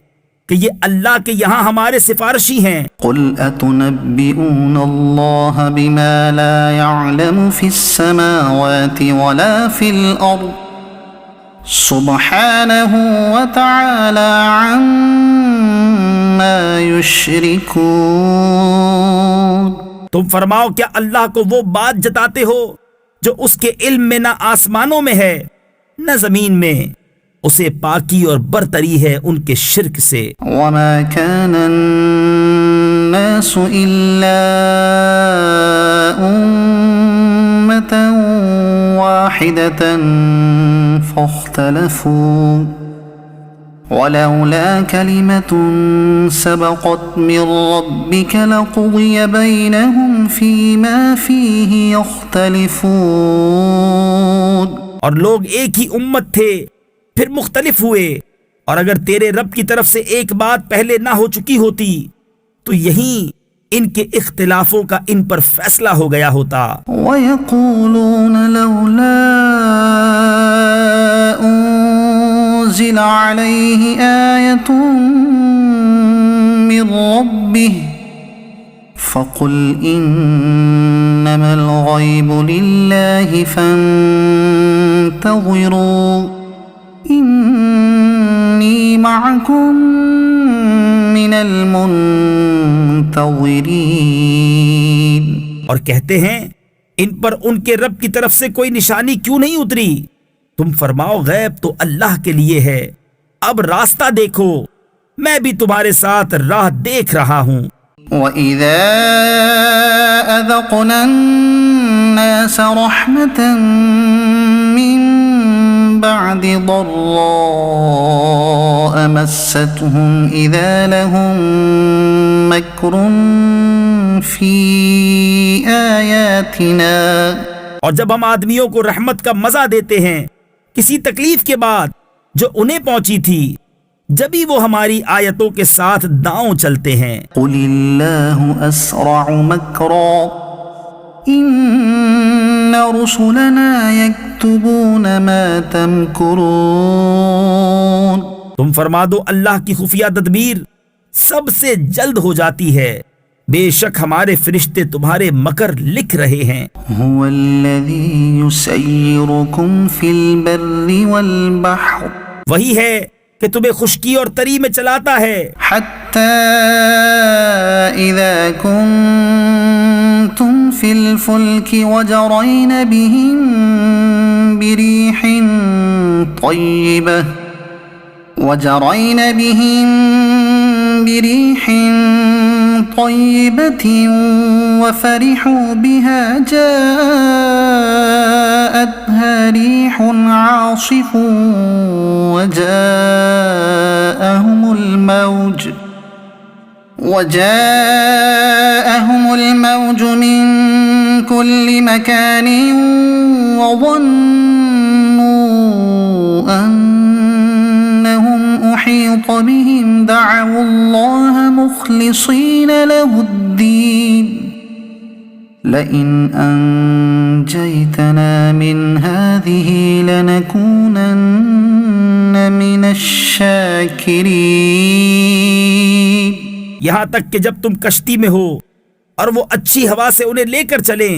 کہ یہ اللہ کے یہاں ہمارے سفارشی ہیں۔ قل اتنبئون اللہ بما لا يعلم في السماوات ولا في الارض سبحانه وتعالى عما يشركون۔ تم فرماؤ کیا اللہ کو وہ بات جتاتے ہو جو اس کے علم میں نہ آسمانوں میں ہے نہ زمین میں، اسے پاکی اور برتری ہے ان کے شرک سے۔ وما كان الناس إلا أمة واحدة فاختلفوا ولولا كلمة سبقت من ربك لقضي بينهم فيما فيه يختلفون۔ اور لوگ ایک ہی امت تھے پھر مختلف ہوئے، اور اگر تیرے رب کی طرف سے ایک بات پہلے نہ ہو چکی ہوتی تو یہیں ان کے اختلافوں کا ان پر فیصلہ ہو گیا ہوتا۔ وَيَقُولُونَ لَوْلَا أُنزِلَ عَلَيْهِ آيَةٌ مِّن رَّبِّهِ فَقُلْ إِنَّمَا الْغَيْبُ لِلَّهِ فَانتَظِرُوا إِنِّي مَعَكُم معكم من المنتظرين. اور کہتے ہیں ان پر ان کے رب کی طرف سے کوئی نشانی کیوں نہیں اتری؟ تم فرماؤ غیب تو اللہ کے لیے ہے، اب راستہ دیکھو، میں بھی تمہارے ساتھ راہ دیکھ رہا ہوں. وَإِذَا أَذَقْنَا النَّاسَ رَحْمَةً مِّن بَعْدِ ضَرَّاءَ مَسَّتْهُمْ إِذَا لَهُم مَّكْرٌ فِي آيَاتِنَا. اور جب ہم آدمیوں کو رحمت کا مزہ دیتے ہیں کسی تکلیف کے بعد جو انہیں پہنچی تھی، جبھی وہ ہماری آیتوں کے ساتھ داؤں چلتے ہیں. قُلِ اللَّهُ أَسْرَعُ مَكْرًا إِنَّ رُسُلَنَا يَكْتُبُونَ مَا تَمْكُرُونَ. تم فرما دو اللہ کی خفیہ تدبیر سب سے جلد ہو جاتی ہے، بے شک ہمارے فرشتے تمہارے مکر لکھ رہے ہیں. هُوَ الَّذِي يُسَيِّرُكُمْ فِي الْبَرِّ وَالْبَحْرِ. وہی ہے کہ تمہیں خشکی اور تری میں چلاتا ہے، حَتَّى إِذَا كُنتُمْ فِي الْفُلْكِ وَجَرَيْنَ بِهِمْ بِرِيحٍ طَيِّبَةٍ وَفَرِحُوا بِهَا جَاءَتْهَا رِيحٌ عَاصِفٌ وجاءهم الموج من كل مكان وظنوا أنهم أحيط بهم دعوا الله مخلصين له الدين لئن أنجيتنا من هذه لنكونن من الشاكرين. یہاں تک کہ جب تم کشتی میں ہو اور وہ اچھی ہوا سے انہیں لے کر چلیں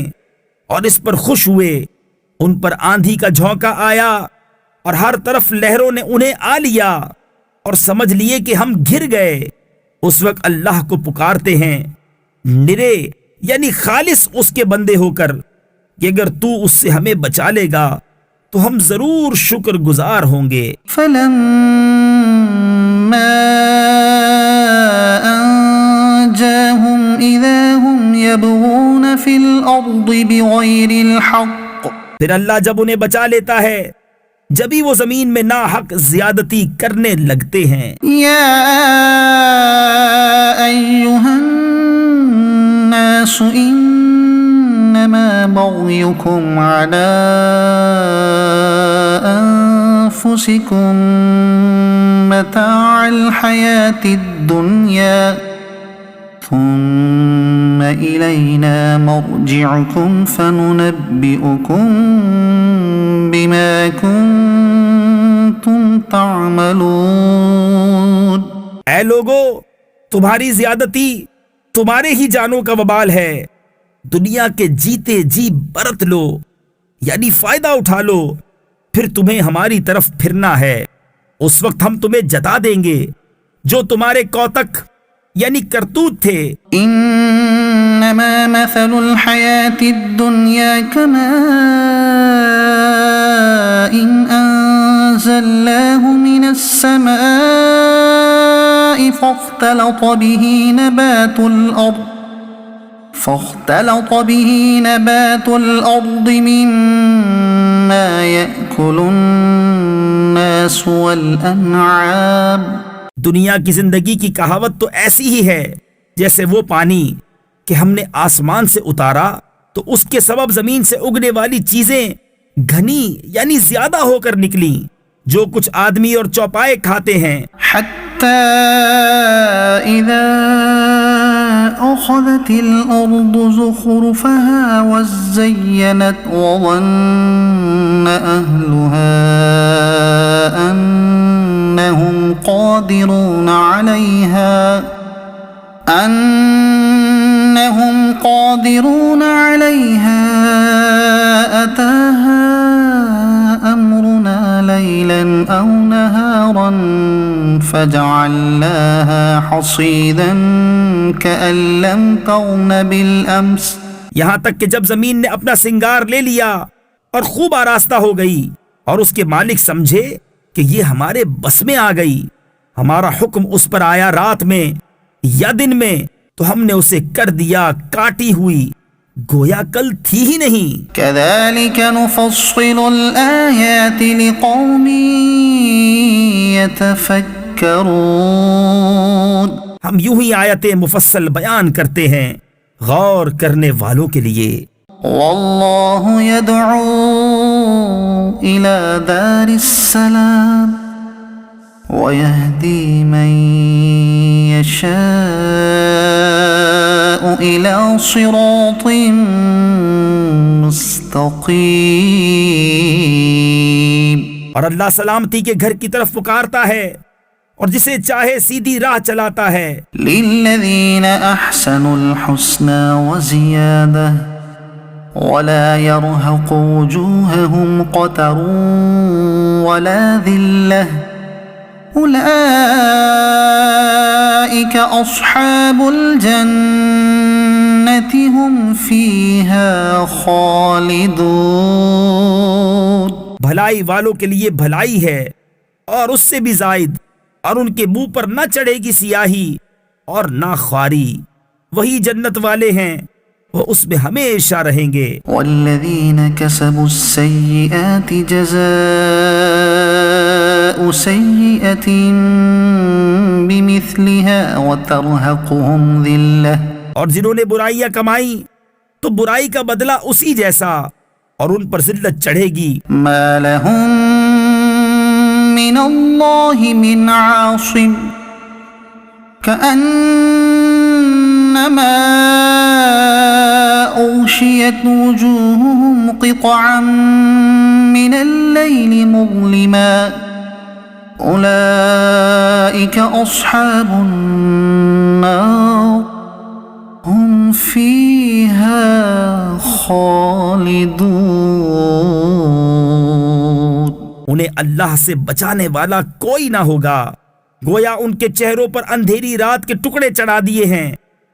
اور اس پر خوش ہوئے، ان پر آندھی کا جھونکا آیا اور ہر طرف لہروں نے انہیں آ لیا اور سمجھ لیے کہ ہم گر گئے، اس وقت اللہ کو پکارتے ہیں نرے یعنی خالص اس کے بندے ہو کر کہ اگر تو اس سے ہمیں بچا لے گا تو ہم ضرور شکر گزار ہوں گے. فَلَمَّا أَنْجَاهُمْ إِذَا هُمْ يَبْغُونَ فِي الْأَرْضِ بِغَيْرِ الْحَقِّ. پھر اللہ جب انہیں بچا لیتا ہے جبھی وہ زمین میں ناحق زیادتی کرنے لگتے ہیں. يَا أَيُّهَا النَّاسُ إِنَّمَا بَغْيُكُمْ عَلَىٰ أَنفُسِكُم مَّتَاعَ الْحَيَاةِ الدُّنْيَا ثُمَّ إِلَيْنَا مَرْجِعُكُمْ فَنُنَبِّئُكُم بِمَا كُنتُمْ تَعْمَلُونَ. اے لوگو، تمہاری زیادتی تمہارے ہی جانوں کا وبال ہے. دنیا کے جیتے جی برت لو یعنی فائدہ اٹھا لو، پھر تمہیں ہماری طرف پھرنا ہے. اس وقت ہم تمہیں جتا دیں گے جو تمہارے کوتک یعنی کرتوت تھے. انما مثل الحیاة الدنیا کماء انزلناه من السماء فاختلط به نبات الأرض مما يأكل الناس والأنعام. دنیا کی زندگی کی کہاوت تو ایسی ہی ہے جیسے وہ پانی کہ ہم نے آسمان سے اتارا تو اس کے سبب زمین سے اگنے والی چیزیں گھنی یعنی زیادہ ہو کر نکلی جو کچھ آدمی اور چوپائے کھاتے ہیں. حتی اذا اخذت الارض زخرفها وزینت وظن اهلها انهم قادرون عليها أتاها أمرنا ليلا أو نهارا نارا فجعلناها حصيدا كأن لم تغن بالأمس. یہاں تک کہ جب زمین نے اپنا سنگار لے لیا اور خوب آراستہ ہو گئی اور اس کے مالک سمجھے کہ یہ ہمارے بس میں آ گئی، ہمارا حکم اس پر آیا رات میں یا دن میں، تو ہم نے اسے کر دیا کاٹی ہوئی، گویا کل تھی ہی نہیں. كذلك نفصل الآيات لقوم يتفكرون. ہم یوں ہی آیتیں مفصل بیان کرتے ہیں غور کرنے والوں کے لیے. والله يدعو إلى دار السلام ويهدي من يشاء إلى صراط مستقيم. اور اللہ سلامتی کے گھر کی طرف پکارتا ہے اور جسے چاہے سیدھی راہ چلاتا ہے. للذين أحسنوا الحسنى وزيادة ولا يرهق وجوههم قتر ولا ذلة أولئك أصحاب الجنة هم فيها خالدون. بھلائی والوں کے لیے بھلائی ہے اور اس سے بھی زائد، اور ان کے منہ پر نہ چڑھے گی سیاہی اور نہ خواری، وہی جنت والے ہیں، وہ اس میں ہمیشہ رہیں گے. والذین کسبوا السیئات جزاء سیئة بمثلها وترہقهم ذلة. اور جنہوں نے برائیاں کمائی تو برائی کا بدلہ اسی جیسا، اور ان پر ذلت چڑھے گی. ما لهم من اللہ من عاصم كأنما أغشيت وجوههم قطعا من الليل مظلما أولئك أصحاب النار هم فيها خالدون. انہیں اللہ سے بچانے والا کوئی نہ ہوگا، گویا ان کے چہروں پر اندھیری رات کے ٹکڑے چڑھا دیے ہیں،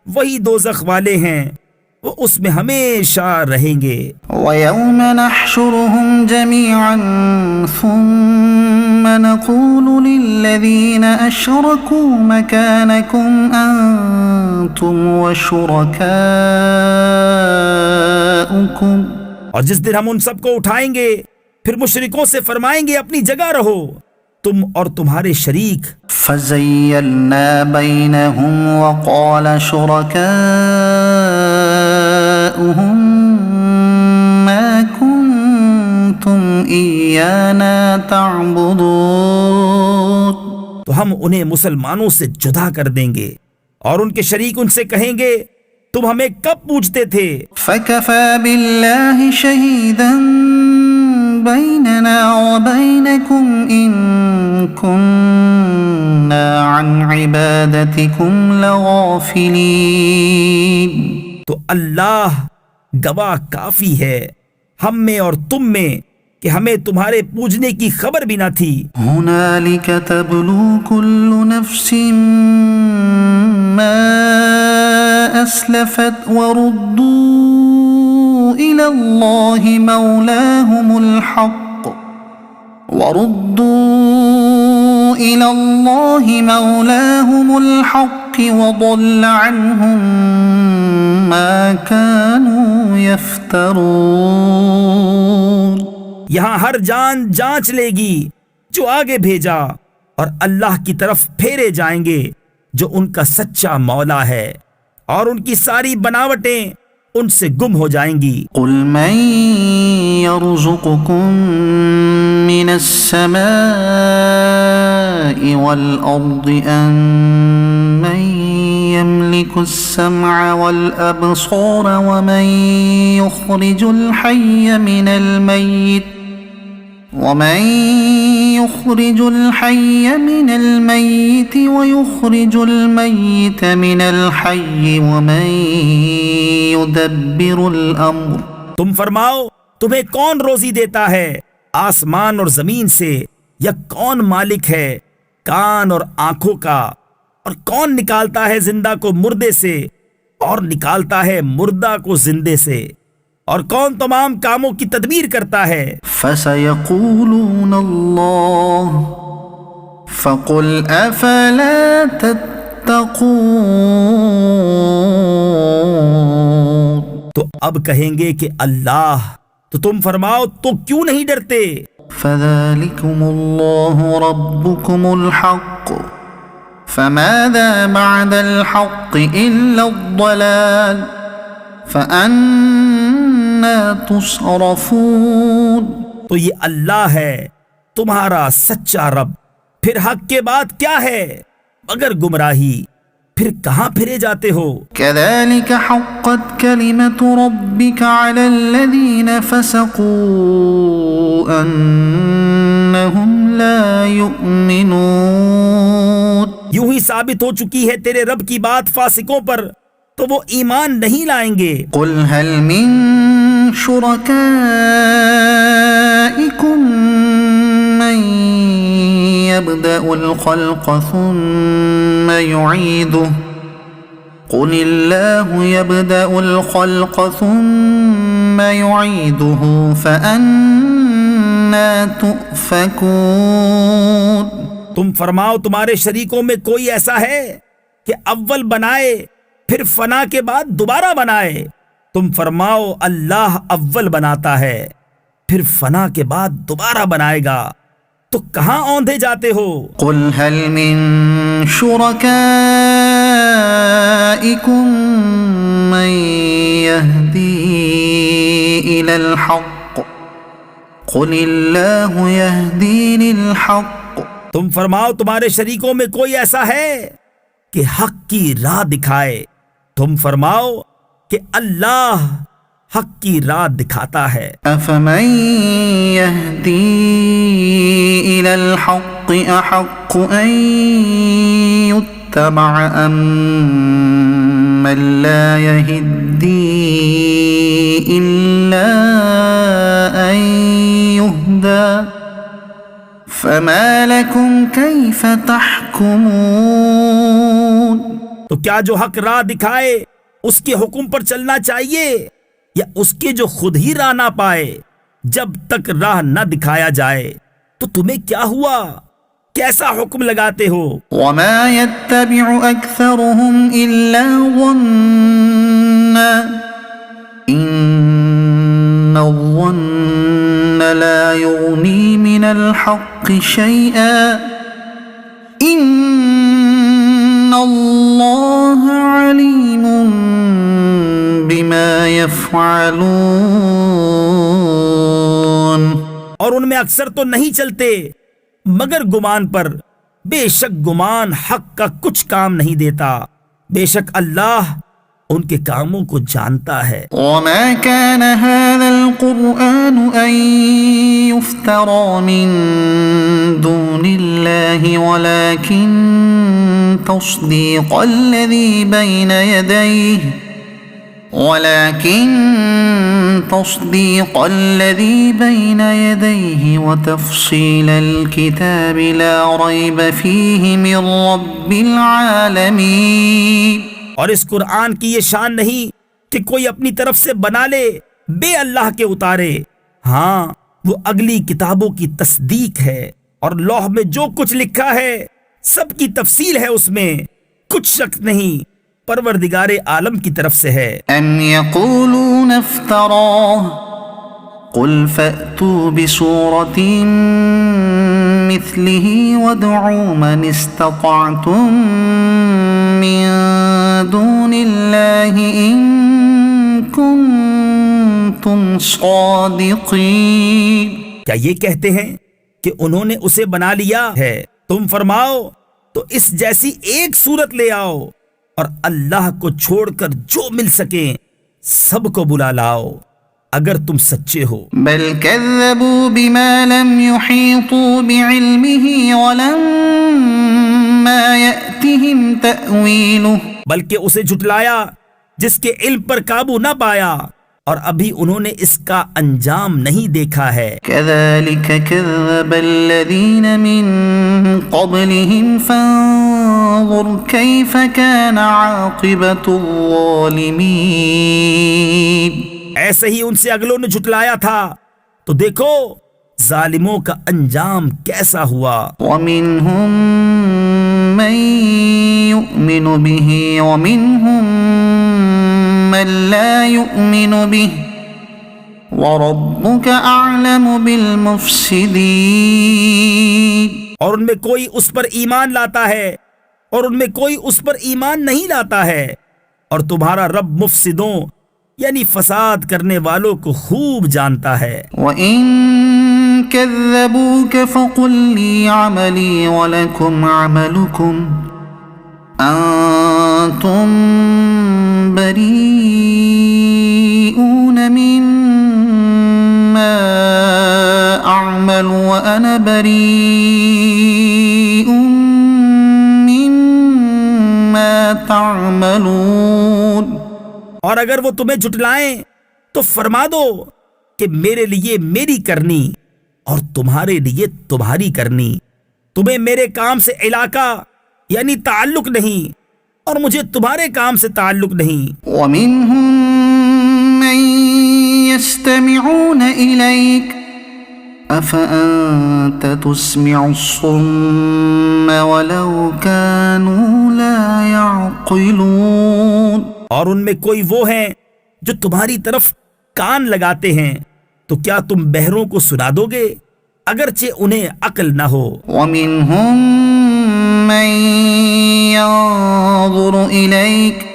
وہی دوزخ والے ہیں، وہ اس میں ہمیشہ رہیں گے. وَيَوْمَ نَحْشُرُهُمْ جَمِيعًا ثُمَّ نَقُولُ لِلَّذِينَ أَشْرَكُوا مَكَانَكُمْ أَنْتُمْ وَشُرَكَاؤُكُمْ. اور جس دن ہم ان سب کو اٹھائیں گے پھر مشرکوں سے فرمائیں گے اپنی جگہ رہو، تم اور تمہارے شریک. فَزَيَّلْنَا بَيْنَهُمْ وَقَالَ شُرَكَاؤُهُمْ مَا كُنْتُمْ إِيَّانَا تَعْبُدُونَ. تو ہم انہیں مسلمانوں سے جدا کر دیں گے اور ان کے شریک ان سے کہیں گے تم ہمیں کب پوچھتے تھے. فَكَفَى بِاللَّهِ شَهِيدًا بَيْنَنَا وَبَيْنَكُمْ إِن كُنَّا عَنْ عِبَادَتِكُمْ لَغَافِلِينَ. تو اللہ گواہ کافی ہے ہم میں اور تم میں کہ ہمیں تمہارے پوجنے کی خبر بھی نہ تھی. هُنَالِكَ تَبْلُو كُلُّ نَفْسٍ مَا أَسْلَفَتْ وَرُدُّوا إِلَى اللَّهِ مَوْلَاهُمُ الْحَقِّ وَضَلَّ عَنْهُمْ مَا كَانُوا يَفْتَرُونَ. یہاں ہر جان جانچ لے گی جو آگے بھیجا، اور اللہ کی طرف پھیرے جائیں گے جو ان کا سچا مولا ہے، اور ان کی ساری بناوٹیں ان سے گم ہو جائیں گی. قل من يرزقكم من السماء والأرض من يملك السمع والأبصار ومن يخرج الحي من الميت ويخرج الميت من الحي ومن يدبر الأمر. تم فرماؤ تمہیں کون روزی دیتا ہے آسمان اور زمین سے، یا کون مالک ہے کان اور آنکھوں کا، اور کون نکالتا ہے زندہ کو مردے سے اور نکالتا ہے مردہ کو زندے سے، اور کون تمام کاموں کی تدبیر کرتا ہے؟ فسيقولون الله فقل أفلا تتقون. تو اب کہیں گے کہ اللہ، تو تم فرماؤ تو کیوں نہیں ڈرتے؟ فذلكم الله ربكم الحق فماذا بعد الحق إلا الضلال فأنا تصرفون. تو یہ اللہ ہے تمہارا سچا رب، پھر حق کے بعد کیا ہے مگر گمراہی، پھر کہاں پھرے جاتے ہو؟ كذلك حقت كلمة ربك على الذين فسقوا أنهم لا يؤمنون. یوں ہی ثابت ہو چکی ہے تیرے رب کی بات فاسقوں پر، تو وہ ایمان نہیں لائیں گے. قل هل من شركائكم من يبدأ الخلق ثم يعيده قل الله يبدأ الخلق ثم يعيده فأنا تؤفكون. تم فرماؤ تمہارے شریکوں میں کوئی ایسا ہے کہ اول بنائے پھر فنا کے بعد دوبارہ بنائے؟ تم فرماؤ اللہ اول بناتا ہے پھر فنا کے بعد دوبارہ بنائے گا، تو کہاں اوندھے جاتے ہو؟ قل هل من شركائكم من يهدي إلى الحق قل الله يهدي للحق. تم فرماؤ تمہارے شریکوں میں کوئی ایسا ہے کہ حق کی راہ دکھائے؟ تم فرماؤ کہ اللہ حق کی راہ دکھاتا ہے. أفمن يهدي إلى الحق أحق أن يتبع أم من لا يهدي إلا أن يهدى فما لكم كيف تحكمون. تو کیا جو حق راہ دکھائے اس کے حکم پر چلنا چاہیے، یا اس کے جو خود ہی راہ نہ پائے؟ جب تک راہ نہ دکھایا جائے تو تمہیں کیا ہوا؟ کیسا حکم لگاتے ہو؟ وما يتبع أكثرهم إلا ظنا إن الظن لا يغني من الحق شيئا إن الله عليم بما يفعلون. اور ان میں اکثر تو نہیں چلتے مگر گمان پر، بے شک گمان حق کا کچھ کام نہیں دیتا، بے شک اللہ ان کے کاموں کو جانتا ہے. وما كان هذا القرآن أن يفترى من دون الله ولكن تصديق الذي بين يديه وتفصيل الكتاب لا ريب فيه من رب العالمين. اور اس قرآن کی یہ شان نہیں کہ کوئی اپنی طرف سے بنا لے بے اللہ کے اتارے، ہاں وہ اگلی کتابوں کی تصدیق ہے، اور لوح میں جو کچھ لکھا ہے سب کی تفصیل ہے، اس میں کچھ شک نہیں، پروردگار عالم کی طرف سے ہے. أم يقولون افتراه قل فأتوا بسورة مثله وادعوا من استطعتم من دون الله إن كنتم صادقين. کیا یہ کہتے ہیں کہ انہوں نے اسے بنا لیا ہے؟ تم فرماؤ تو اس جیسی ایک صورت لے آؤ، اور اللہ کو چھوڑ کر جو مل سکے سب کو بلا لاؤ اگر تم سچے ہو. بل كذبوا بما لم يحيطوا بعلمه ولما يأتهم تأويله. بلکہ اسے جھٹلایا جس کے علم پر قابو نہ پایا، اور ابھی انہوں نے اس کا انجام نہیں دیکھا ہے۔ كذلك كذب الذين من قبلهم فانظر كيف كان عاقبة الظالمين۔ ایسے ہی ان سے اگلوں نے جھٹلایا تھا، تو دیکھو ظالموں کا انجام کیسا ہوا۔ ومنهم من يؤمن به ومنهم من لا يؤمن به وربك أعلم بالمفسدين۔ اور ان میں کوئی اس پر ایمان لاتا ہے اور ان میں کوئی اس پر ایمان نہیں لاتا ہے، اور تمہارا رب مفسدوں یعنی فساد کرنے والوں کو خوب جانتا ہے۔ وَإِن كَذَّبُوكَ فَقُل لِّي عَمَلِي وَلَكُمْ عَمَلُكُمْ أَنتُم بَرِيئُونَ مِمَّا أَعْمَلُ وَأَنَا بَرِيءٌ مِّمَّا تَعْمَلُونَ۔ اور اگر وہ تمہیں جھٹلائیں تو فرما دو کہ میرے لیے میری کرنی اور تمہارے لیے تمہاری کرنی، تمہیں میرے کام سے علاقہ یعنی تعلق نہیں اور مجھے تمہارے کام سے تعلق نہیں۔ وَمِنْهُمْ مَنْ يَسْتَمِعُونَ إِلَيْكَ أَفَأَنْتَ تُسْمِعُ الصُّمَّ وَلَوْ كَانُوا لَا يَعْقِلُونَ۔ اور ان میں کوئی وہ ہیں جو تمہاری طرف کان لگاتے ہیں، تو کیا تم بہروں کو سنا دو گے اگرچہ انہیں عقل نہ ہو۔ وَمِنْهُمْ مَنْ يَنظُرُ إِلَيْكَ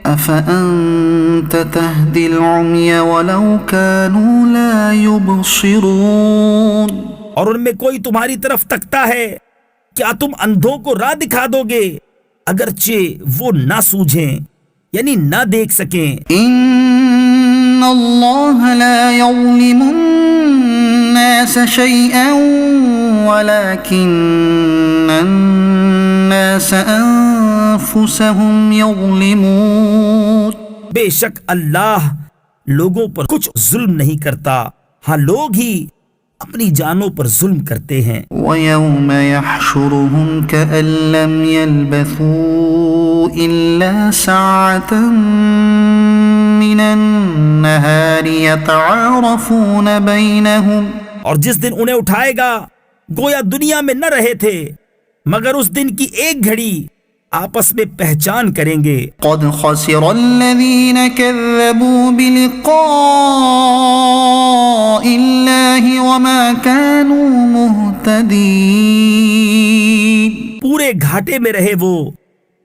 أَفَأَنْتَ تَهْدِي الْعُمْيَ وَلَوْ كَانُوا لَا يُبْصِرُونَ۔ اور ان میں کوئی تمہاری طرف تکتا ہے، کیا تم اندھوں کو راہ دکھا دو گے اگرچہ وہ نہ سوجھیں یعنی نہ دیکھ سکیں۔ إِنَّ اللَّهَ لَا يَظْلِمُ النَّاسَ شَيْئًا وَلَكِنَّ النَّاسَ أَنفُسَهُمْ يَظْلِمُونَ۔ بے شک اللہ لوگوں پر کچھ ظلم نہیں کرتا، ہاں لوگ ہی اپنی جانوں پر ظلم کرتے ہیں۔ وَيَوْمَ يَحْشُرُهُمْ كَأَن لَّمْ يَلْبَثُوا إِلَّا سَاعَةً مِّنَ النَّهَارِ يَتَعَارَفُونَ بَيْنَهُمْ۔ اور جس دن انہیں اٹھائے گا گویا دنیا میں نہ رہے تھے، مگر اس دن کی ایک گھڑی آپس میں پہچان کریں گے۔ قد خسر الذين كذبوا بلقاء الله وما كانوا مهتدين۔ پورے گھاٹے میں رہے وہ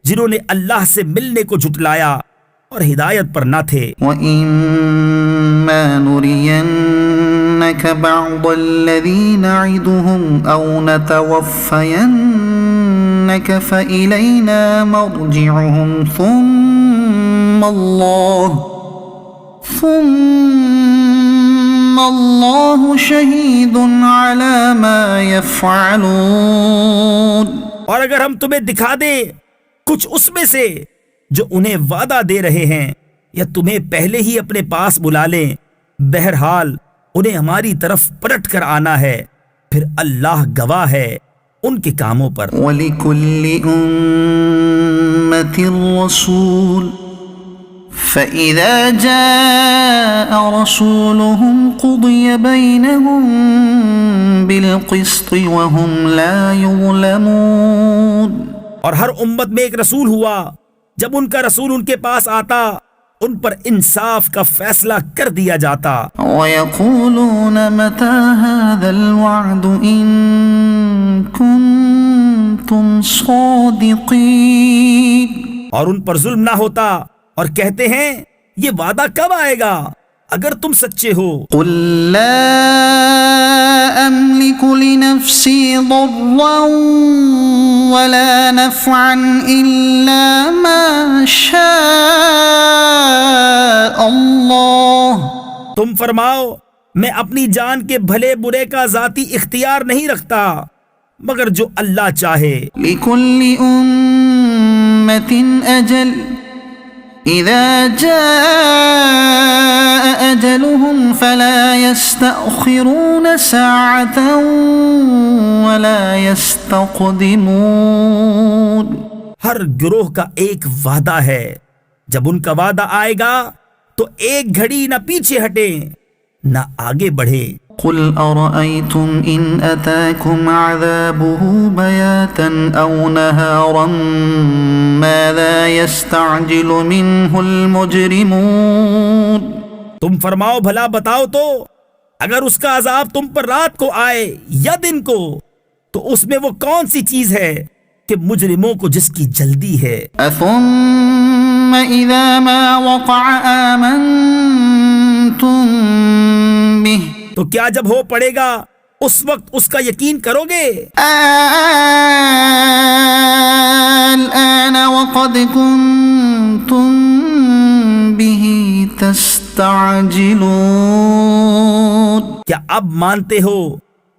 جنہوں نے اللہ سے ملنے کو جھٹلایا اور ہدایت پر نہ تھے۔ وَإِمَّا نُرِيَنَّكَ بَعْضَ الَّذِي نَعِدُهُمْ أَوْ نَتَوَفَّيَنَّكَ فَإِلَيْنَا مَرْجِعُهُمْ ثُمَّ اللَّهُ شَهِيدٌ عَلَى مَا يَفْعَلُونَ۔ اور اگر ہم تمہیں دکھا دیں کچھ اس میں سے جو انہیں وعدہ دے رہے ہیں یا تمہیں پہلے ہی اپنے پاس بلا لیں، بہرحال انہیں ہماری طرف پلٹ کر آنا ہے، پھر اللہ گواہ ہے ان کے کاموں پر۔ وَلِكُلِّ أُمَّةٍ رَّسُولٌ فَإِذَا جَاءَ رَسُولُهُمْ قُضِيَ بَيْنَهُم بِالْقِسْطِ وَهُمْ لَا يُظْلَمُونَ۔ اور ہر امت میں ایک رسول ہوا، جب ان کا رسول ان کے پاس آتا ان پر انصاف کا فیصلہ کر دیا جاتا۔ وَيَقُولُونَ مَتَى هَذَا الْوَعْدُ إِن كُنتُمْ صَادِقِينَ۔ اور ان پر ظلم نہ ہوتا اور کہتے ہیں یہ وعدہ کب آئے گا اگر تم سچے ہو۔ قُل لَّا أَمْلِكُ لِنَفْسِي ضَرًّا وَلَا نَفْعًا إِلَّا مَا شَاءَ اللَّهُ۔ تم فرماؤ میں اپنی جان کے بھلے برے کا ذاتی اختیار نہیں رکھتا مگر جو اللہ چاہے۔ لِكُلِّ أُمَّةٍ أَجَلٌ إذا جاء أجلهم فلا يستأخرون ساعة ولا يستقدمون. ہر گروہ کا ایک وعدہ ہے، جب ان کا وعدہ آئے گا تو ایک گھڑی نہ پیچھے ہٹیں نہ آگے بڑھے. قل أرأيتم إن أتاكم عذابه بياتا أو نهارا ماذا يستعجل منه المجرمون. تم فرماؤ بھلا بتاؤ تو، اگر اس کا عذاب تم پر رات کو آئے یا دن کو تو اس میں وہ کون سی چیز ہے کہ مجرموں کو جس کی جلدی ہے. ثم إذا ما وقع آمنتم به. تو کیا جب ہو پڑے گا اس وقت اس کا یقین کرو گے؟ الآن وقد كنتم به تستعجلون. کیا اب مانتے ہو؟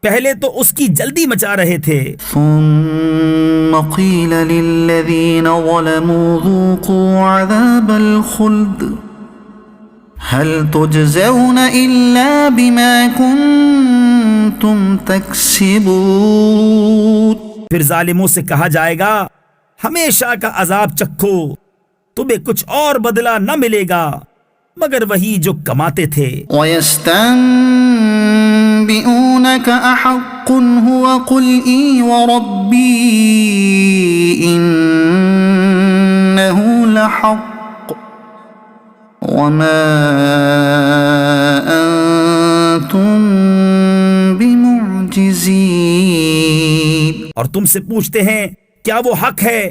پہلے تو اس کی جلدی مچا رہے تھے. ثم قيل للذين ظلموا ذوقوا عذاب الخلد هل تجزون إلا بما كنتم تكسبون. پھر ظالموں سے کہا جائے گا ہمیشہ کا عذاب چکھو، تمہیں کچھ اور بدلہ نہ ملے گا مگر وہی جو کماتے تھے. ويستنبئونك أحق هو قل إي وربي إنه لحق وما أنتم بمعجزين. اور تم سے پوچھتے ہیں کیا وہ حق ہے؟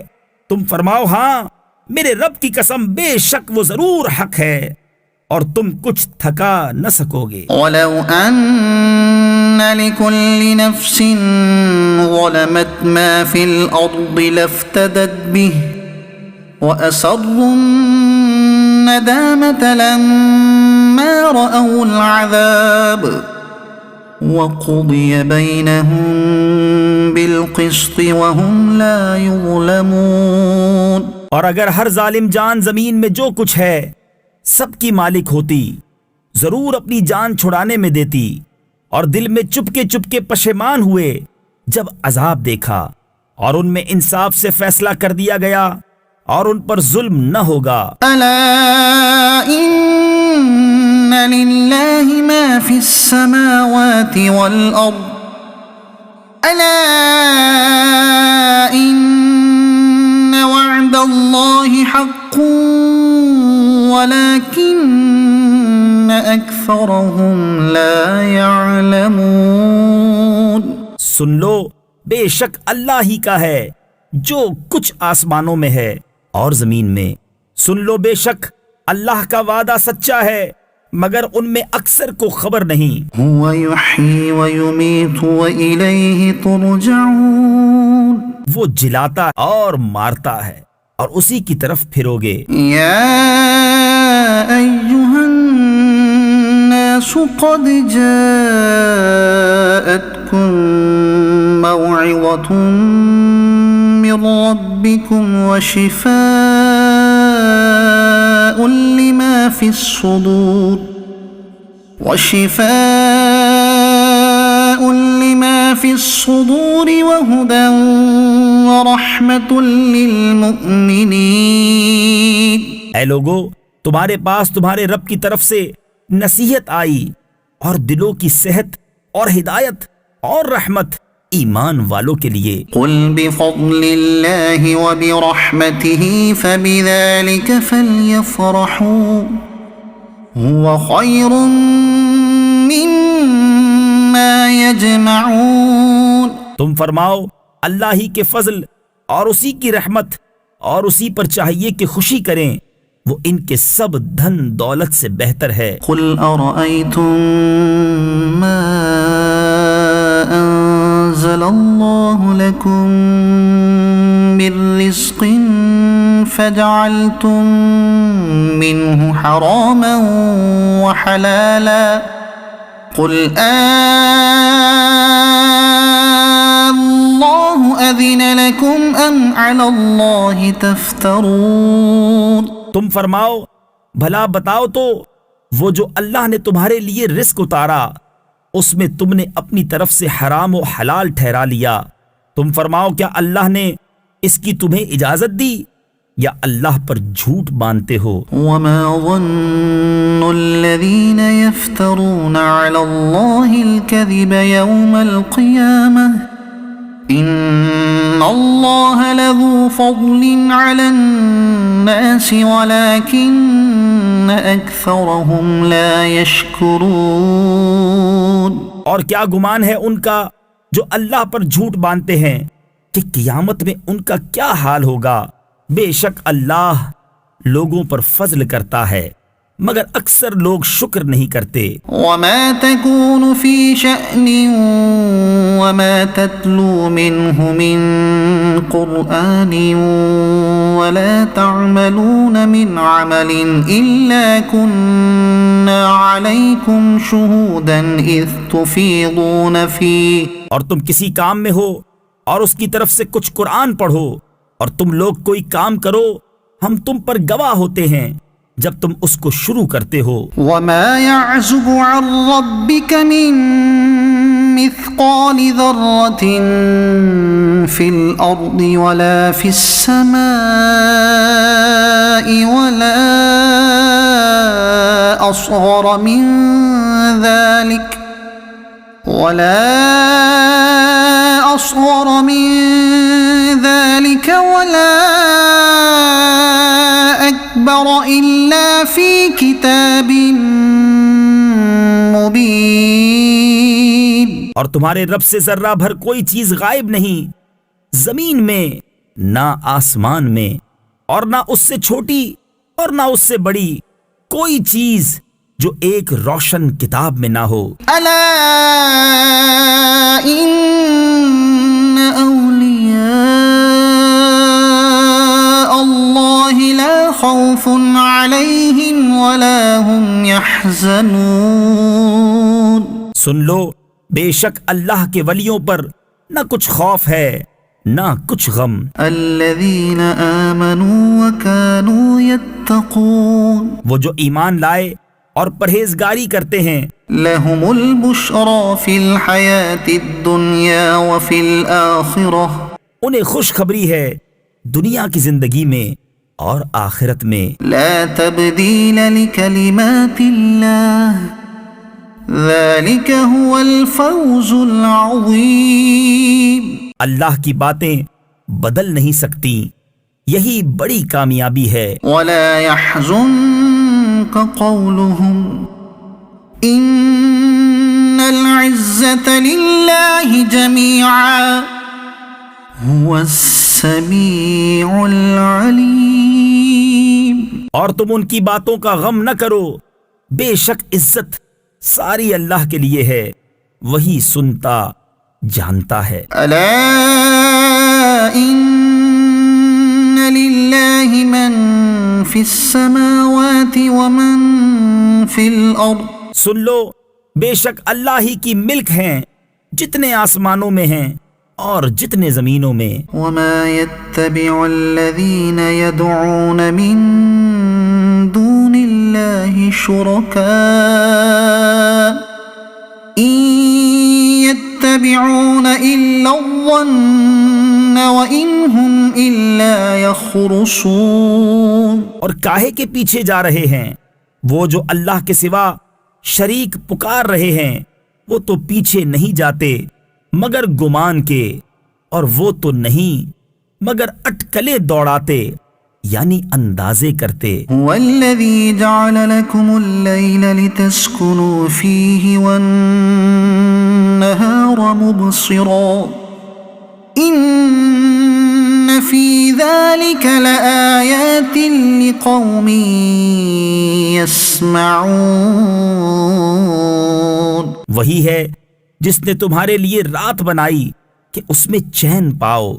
تم فرماؤ ہاں، میرے رب کی قسم بے شک وہ ضرور حق ہے اور تم کچھ تھکا نہ سکو گے. ولو أن لكل نفس ظلمت ما في الأرض لافتدت به وأسروا الندامة لما رأوا العذاب وقضي بينهم بالقسط وهم لا يظلمون. اور اگر ہر ظالم جان زمین میں جو کچھ ہے سب کی مالک ہوتی، ضرور اپنی جان چھڑانے میں دیتی، اور دل میں چپکے پشیمان ہوئے جب عذاب دیکھا، اور ان میں انصاف سے فیصلہ کر دیا گیا اور ان پر ظلم نہ ہوگا. ألا إن لله ما في السماوات والأرض ألا إن وعد الله حق ولكن أكثرهم لا يعلمون. سن لو بے شک اللہ ہی کا ہے جو کچھ آسمانوں میں ہے اور زمین میں. سن لو بے شک اللہ کا وعدہ سچا ہے مگر ان میں اکثر کو خبر نہیں. هو يحيي ويميت وإليه ترجعون. وہ جلاتا اور مارتا ہے اور اسی کی طرف پھرو گے. يا أيها الناس قد جاءتكم موعظة من ربكم وشفاء لما في الصدور وهدى ورحمة للمؤمنين. اے لوگو، تمہارے پاس تمہارے رب کی طرف سے نصیحت آئی اور دلوں کی صحت اور ہدایت اور رحمت ایمان والوں کے لیے. قل بفضل الله وبرحمته فبذلك فليفرحوا هو خير مما يجمعون. تم فرماؤ اللہ ہی کے فضل اور اسی کی رحمت اور اسی پر چاہیے کہ خوشی کریں، وہ ان کے سب دھن دولت سے بہتر ہے. قل أرأيتم ما أنزل الله لكم من رزق فجعلتم منه حراما وحلالا قل الله أذن لكم أم على الله تفترون. تم فرماؤ بھلا بتاؤ تو وہ جو اللہ نے تمہارے لیے رزق اتارا اس میں تم نے اپنی طرف سے حرام و حلال ٹھہرا لیا، تم فرماؤ کیا اللہ نے اس کی تمہیں اجازت دی یا اللہ پر جھوٹ باندھتے ہو؟ وما ظن الذين يفترون على الله الكذب يوم القيامة إن الله لذو فضل على الناس ولكن أكثرهم لا يشكرون۔ اور کیا گمان ہے ان کا جو اللہ پر جھوٹ باندھتے ہیں کہ قیامت میں ان کا کیا حال ہوگا؟ بے شک اللہ لوگوں پر فضل کرتا ہے مگر اکثر لوگ شکر نہیں کرتے۔ وما تكون في شأن وما تتلو منه من قرآن ولا تعملون من عمل إلا كنا عليكم شهودا إذ تفيضون فيه۔ اور تم کسی کام میں ہو اور اس کی طرف سے کچھ قرآن پڑھو اور تم لوگ کوئی کام کرو ہم تم پر گواہ ہوتے ہیں جب تم اس کو شروع کرتے ہو۔ وما يعزب عن ربك من مثقال ذرة في الأرض ولا في السماء ولا أصغر من ذلك ولا أكبر إلا في كتاب مبين۔ اور تمہارے رب سے ذرہ بھر کوئی چیز غائب نہیں، زمین میں نہ آسمان میں، اور نہ اس سے چھوٹی اور نہ اس سے بڑی کوئی چیز جو ایک روشن کتاب میں نہ ہو۔ ألا إن أولياء الله لا خوف عليهم ولا هم يحزنون۔ سن لو بے شک اللہ کے ولیوں پر نہ کچھ خوف ہے نہ کچھ غم۔ الذين آمنوا وكانوا يتقون۔ وہ جو ایمان لائے اور پرہیزگاری کرتے ہیں، لهم البشرى في الحياة الدنيا وفي الآخرة۔ انہیں خوشخبری ہے دنیا کی زندگی میں اور آخرت میں۔ لا تبديل لكلمات الله ذلك هو الفوز العظيم۔ اللہ کی باتیں بدل نہیں سکتی، یہی بڑی کامیابی ہے۔ ولا يحزنك قولهم إن العزة لله جميعا هو السميع العليم۔ اور تم ان کی باتوں کا غم نہ کرو، بے شک عزت ساری اللہ کے لیے ہے، وہی سنتا جانتا ہے۔ ألا إن لله من في السماوات ومن في الأرض۔ سن لو بے شک اللہ ہی کی ملک ہیں، جتنے آسمانوں میں ہیں اور جتنے زمینوں میں۔ وما يتبع الذين يدعون من دون الله شركاء إن يتبعون إلا الظن وإن هم إلا يخرصون۔ اور کاہے کے پیچھے جا رہے ہیں وہ جو اللہ کے سوا شریک پکار رہے ہیں، وہ تو پیچھے نہیں جاتے مگر گمان کے، اور وہ تو نہیں مگر اٹکلے دوڑاتے یعنی اندازے کرتے۔ هو الذي جعل لكم الليل لتسكنوا فيه والنهار مبصرا إن في ذلك لآيات لقوم يسمعون۔ وہی ہے جس نے تمہارے لیے رات بنائی کہ اس میں چین پاؤ،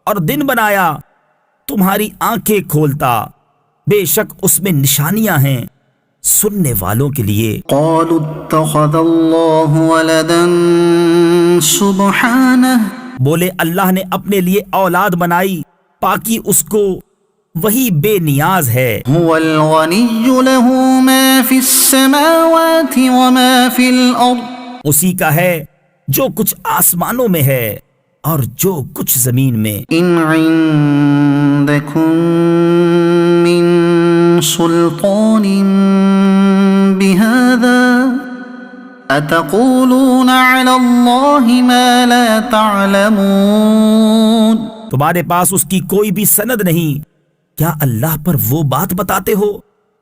اور دن بنایا تمہاری آنکھیں کھولتا، بے شک اس میں نشانیاں ہیں سننے والوں کے لیے۔ قالوا اتخذ الله ولدا سبحانه۔ بولے اللہ نے اپنے لیے اولاد بنائی، پاکی اس کو، وہی بے نیاز ہے. هو الغني له ما في السماوات وما في الأرض اسی کا ہے جو کچھ آسمانوں میں ہے اور جو کچھ زمین میں. إن عندكم من سلطان بهذا أتقولون على الله ما لا تعلمون. تمہارے پاس اس کی کوئی بھی سند نہیں، کیا اللہ پر وہ بات بتاتے ہو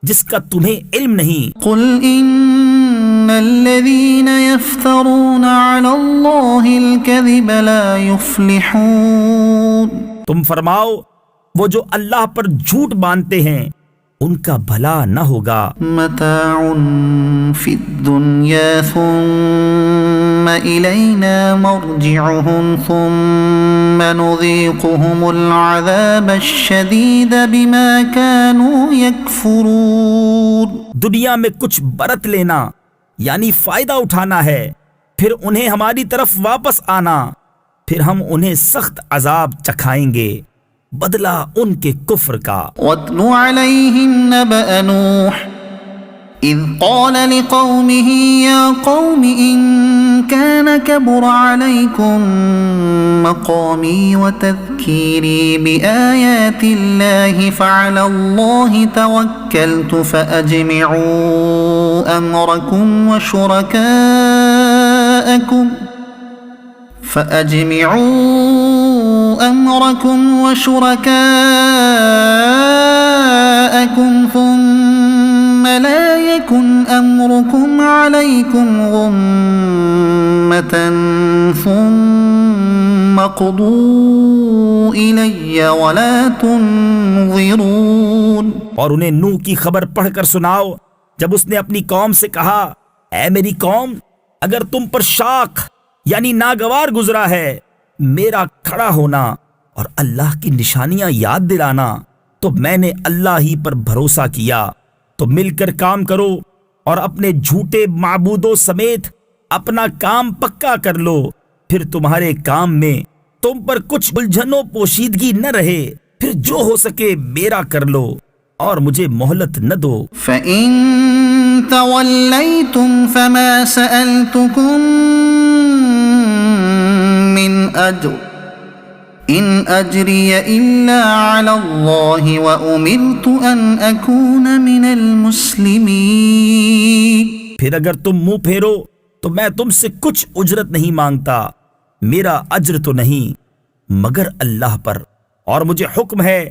جس کا تمہیں علم نہیں؟ قل إن الذين يفترون على الله الكذب لا يفلحون. تم فرماؤ وہ جو اللہ پر جھوٹ باندھتے ہیں ان کا بھلا نہ ہوگا. متاع في الدنيا ثم إلينا مرجعهم ثم نذيقهم العذاب الشديد بما كانوا يكفرون. دنیا میں کچھ برت لینا یعنی فائدہ اٹھانا ہے، پھر انہیں ہماری طرف واپس آنا، پھر ہم انہیں سخت عذاب چکھائیں گے بدلہ ان کے کفر کا. واتل عليهم نبأ نوح إذ قال لقومه يا قوم إن كان كبر عليكم مقامي وتذكيري بآيات الله فعلى الله توكلت فأجمعوا أمركم وشركاءكم ثم لا يكن أمركم عليكم غمة ثم قضوا إلي ولا تنظرون. اور انہیں نوح کی خبر پڑھ کر سناؤ جب اس نے اپنی قوم سے کہا اے میری قوم اگر تم پر شاق یعنی ناگوار گزرا ہے میرا کھڑا ہونا اور اللہ کی نشانیاں یاد دلانا تو میں نے اللہ ہی پر بھروسہ کیا، تو مل کر کام کرو اور اپنے جھوٹے معبودوں سمیت اپنا کام پکا کر لو، پھر تمہارے کام میں تم پر کچھ الجھن و پوشیدگی نہ رہے، پھر جو ہو سکے میرا کر لو اور مجھے مہلت نہ دو. فإن توليتم فما سألتكم من أجر إن أجري إلا على الله وأمرت أن أكون من المسلمين. پھر اگر تم منہ پھیرو تو میں تم سے کچھ اجرت نہیں مانگتا، میرا اجر تو نہیں مگر اللہ پر، اور مجھے حکم ہے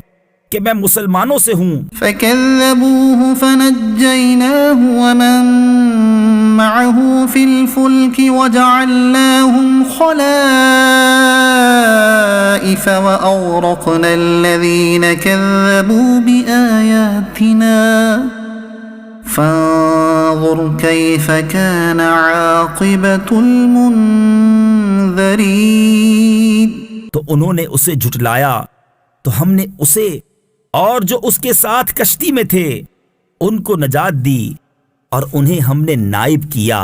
کہ میں مسلمانوں سے ہوں. فكذبوه فنجيناه ومن معه في الفلك وجعلناهم خلائف وأغرقنا الذين كذبوا بآياتنا فانظر كيف كان عاقبة المنذرين. تو انہوں نے اسے جھٹلایا تو ہم نے اسے اور جو اس کے ساتھ کشتی میں تھے ان کو نجات دی، اور انہیں ہم نے نائب کیا،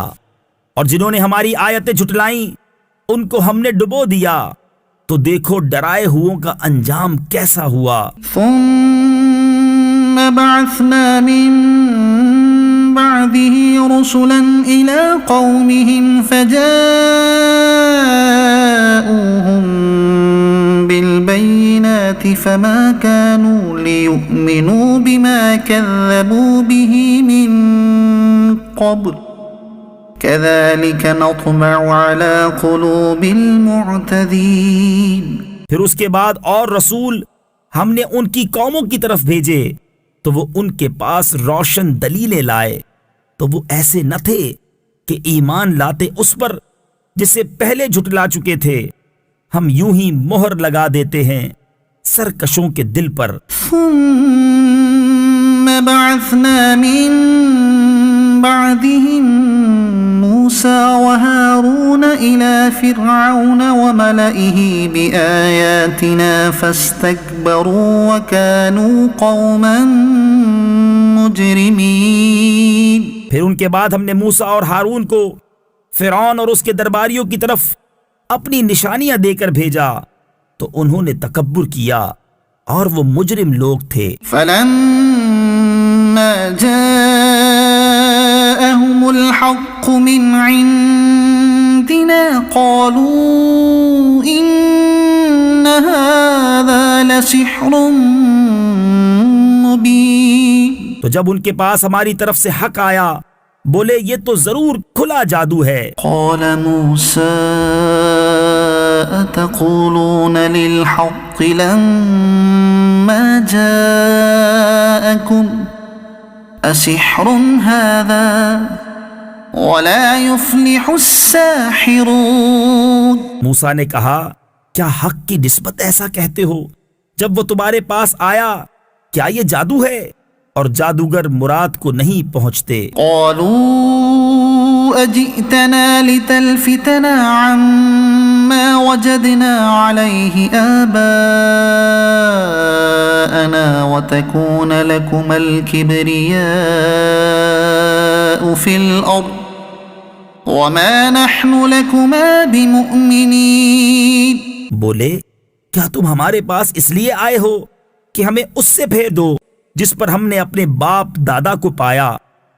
اور جنہوں نے ہماری آیتیں جھٹلائیں ان کو ہم نے ڈبو دیا، تو دیکھو ڈرائے ہووں کا انجام کیسا ہوا. ثم بعثنا من بعده رسلا إلى قومهم فجاءوهم بالبينات فما كانوا ليؤمنوا بما كذبوا به من قبل كذلك نطبع على قلوب المعتدين. پھر اس کے بعد اور رسول ہم نے ان کی قوموں کی طرف بھیجے تو وہ ان کے پاس روشن دلیلیں لائے، تو وہ ایسے نہ تھے کہ ایمان لاتے اس پر جسے پہلے جھٹلا چکے تھے. ہم یوں ہی مہر لگا دیتے ہیں سرکشوں کے دل پر. ثم بعثنا من بعدهم موسى وهارون إلى فرعون وملئه بآياتنا فاستكبروا وكانوا قوما مجرمين. پھر ان کے بعد ہم نے موسیٰ اور ہارون کو فرعون اور اس کے درباریوں کی طرف اپنی نشانیاں دے کر بھیجا تو انہوں نے تکبر کیا اور وہ مجرم لوگ تھے۔ فلما جاءهم الحق من عندنا قالوا إن هذا لسحر مبين۔ تو جب ان کے پاس ہماری طرف سے حق آیا بولے یہ تو ضرور کھلا جادو ہے۔ قال موسى أتقولون للحق لما جاءكم أسحر هذا ولا يفلح الساحرون۔ موسیٰ نے کہا کیا حق کی نسبت ایسا کہتے ہو جب وہ تمہارے پاس آیا؟ کیا یہ جادو ہے؟ اور جادوگر مراد کو نہیں پہنچتے۔ قالوا أجئتنا لتلفتنا عما وجدنا عليه آباءنا وتكون لكم الكبرياء في الأرض وما نحن لكما بمؤمنين۔ بولے کیا تم ہمارے پاس اس لیے آئے ہو کہ ہمیں اس سے پھیر دو جس پر ہم نے اپنے باپ دادا کو پایا،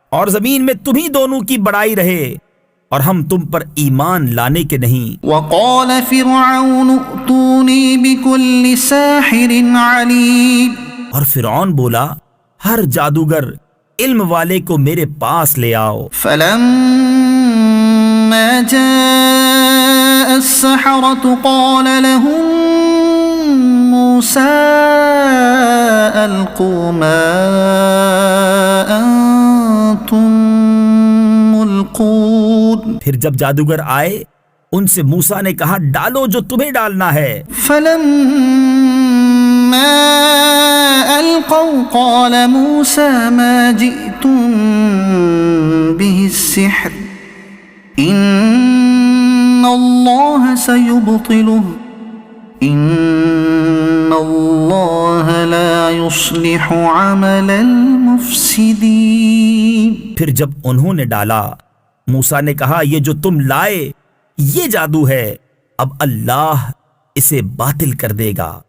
اور زمین میں تم ہی دونوں کی بڑائی رہے اور ہم تم پر ایمان لانے کے نہیں۔ وقال فرعون ائتوني بكل ساحر عليم۔ اور فرعون بولا ہر جادوگر علم والے کو میرے پاس لے آؤ۔ فلما جاء السحرة قال لهم موسى ألقوا ما أنتم ملقون۔ پھر جب جادوگر آئے ان سے موسیٰ نے کہا ڈالو جو تمہیں ڈالنا ہے۔ فلما ألقوا قال موسى ما جئتم به السحر إن الله سيبطله إن الله لا يصلح عمل المفسدين۔ پھر جب انہوں نے ڈالا موسیٰ نے کہا یہ جو تم لائے یہ جادو ہے، اب اللہ اسے باطل کر دے گا،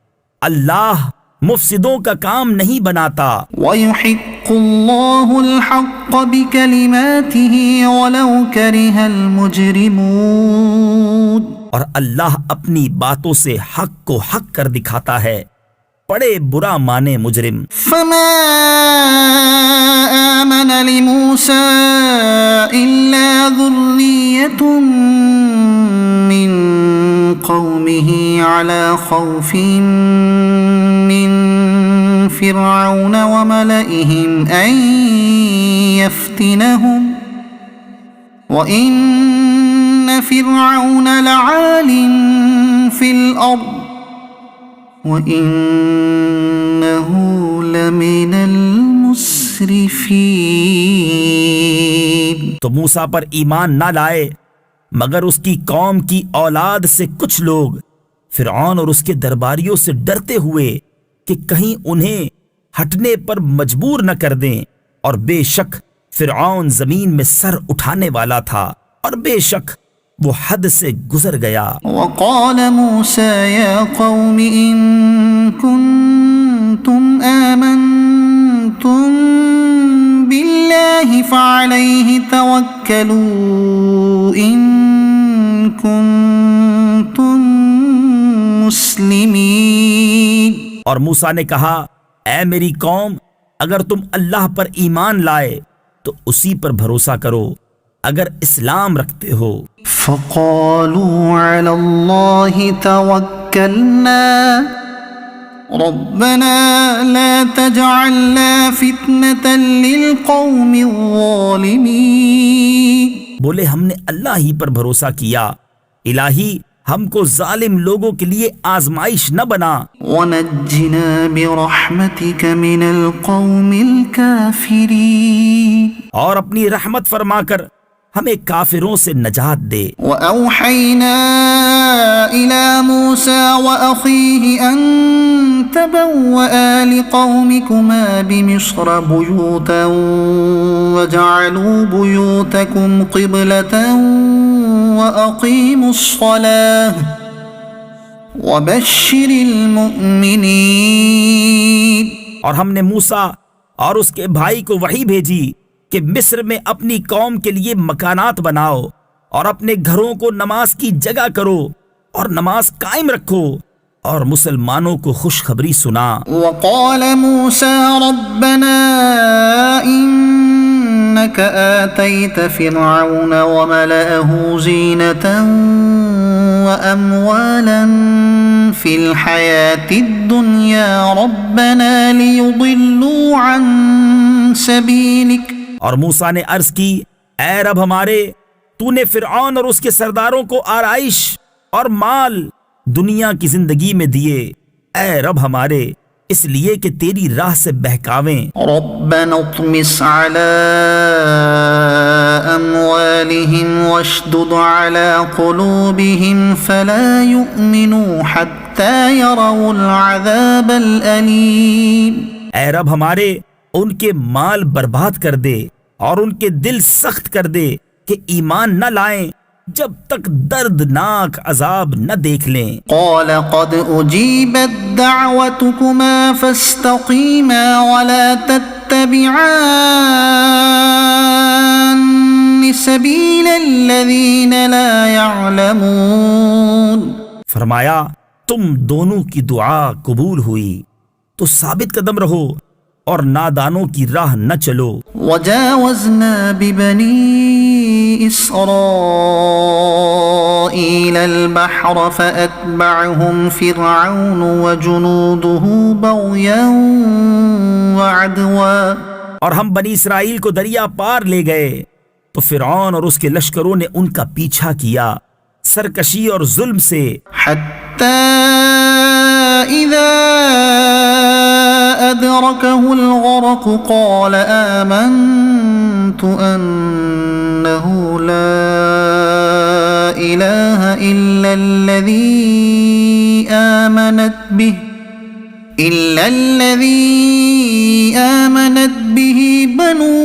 اللہ مفسدوں کا کام نہیں بناتا۔ وَيُحِقُّ اللَّهُ الْحَقَّ بِكَلِمَاتِهِ وَلَوْ كَرِهَ الْمُجْرِمُونَ۔ اور اللہ اپنی باتوں سے حق کو حق کر دکھاتا ہے، بڑے برا مانے مجرم۔ فَمَا آمَنَ لِمُوسَى إِلَّا ذُرِّيَّةٌ مِّن قَوْمِهِ عَلَى خَوْفٍ مِّن فِرْعَوْنَ وَمَلَئِهِمْ أَن يَفْتِنَهُمْ وَإِنَّ فِرْعَوْنَ لَعَالٍ فِي الْأَرْضِ وَإِنَّهُ لَمِنَ الْمُسْرِفِينَ۔ تو موسیٰ پر ایمان نہ لائے مگر اس کی قوم کی اولاد سے کچھ لوگ فرعون اور اس کے درباریوں سے ڈرتے ہوئے کہ کہیں انہیں ہٹنے پر مجبور نہ کر دیں، اور بے شک فرعون زمین میں سر اٹھانے والا تھا اور بے شک وہ حد سے گزر گیا۔ وقال موسى يا قوم إن كنتم آمنتم بالله فعليه توكلوا إن كنتم مسلمين۔ اور موسیٰ نے کہا اے میری قوم اگر تم اللہ پر ایمان لائے تو اسی پر بھروسہ کرو اگر اسلام رکھتے ہو۔ فقالوا على الله توكلنا ربنا لا تجعلنا فتنة للقوم الظالمين۔ بولے ہم نے اللہ ہی پر بھروسہ کیا، الہی ہم کو ظالم لوگوں کے لیے آزمائش نہ بنا۔ ونجنا برحمتك من القوم الكافرين۔ اور اپنی رحمت فرما کر ہمیں کافروں سے نجات دے۔ وأوحينا إلى موسى وأخيه أن تبوأ لقومكما بمصر بيوتا وجعلوا بيوتكم قبلة وأقيموا الصلاة وبشر المؤمنین، اور ہم نے موسیٰ اور اس کے بھائی کو وحی بھیجی کہ مصر میں اپنی قوم کے لیے مکانات بناؤ اور اپنے گھروں کو نماز کی جگہ کرو اور نماز قائم رکھو اور مسلمانوں کو خوشخبری سنا۔ وقال موسى ربنا إنك آتيت فرعون وملأه زينة وأموالا في الحياة الدنيا ربنا ليضلوا عن سبيلك، اور موسیٰ نے عرض کی اے رب ہمارے، تو نے فرعون اور اس کے سرداروں کو آرائش اور مال دنیا کی زندگی میں دیے، اے رب ہمارے، اس لیے کہ تیری راہ سے بہکاویں۔ ربنا اطمس على أموالهم واشدد على قلوبهم فلا يؤمنوا حتى يروا العذاب الأليم، اے رب ہمارے، ان کے مال برباد کر دے اور ان کے دل سخت کر دے کہ ایمان نہ لائیں جب تک دردناک عذاب نہ دیکھ لیں۔ قال قد أجيبت دعوتكما فاستقيما ولا تتبعان سبيل الذين لا يعلمون، فرمایا تم دونوں کی دعا قبول ہوئی تو ثابت قدم رہو اور نادانوں کی راہ نہ چلو۔ وجاوزنا ببني إسرائيل البحر فأتبعهم فرعون وجنوده بغيا وعدوا، اور ہم بنی اسرائیل کو دریا پار لے گئے تو فرعون اور اس کے لشکروں نے ان کا پیچھا کیا سرکشی اور ظلم سے، حتى إذا أدركه الغرق قال آمنت أنه لا إله إلا الذي آمنت به بنو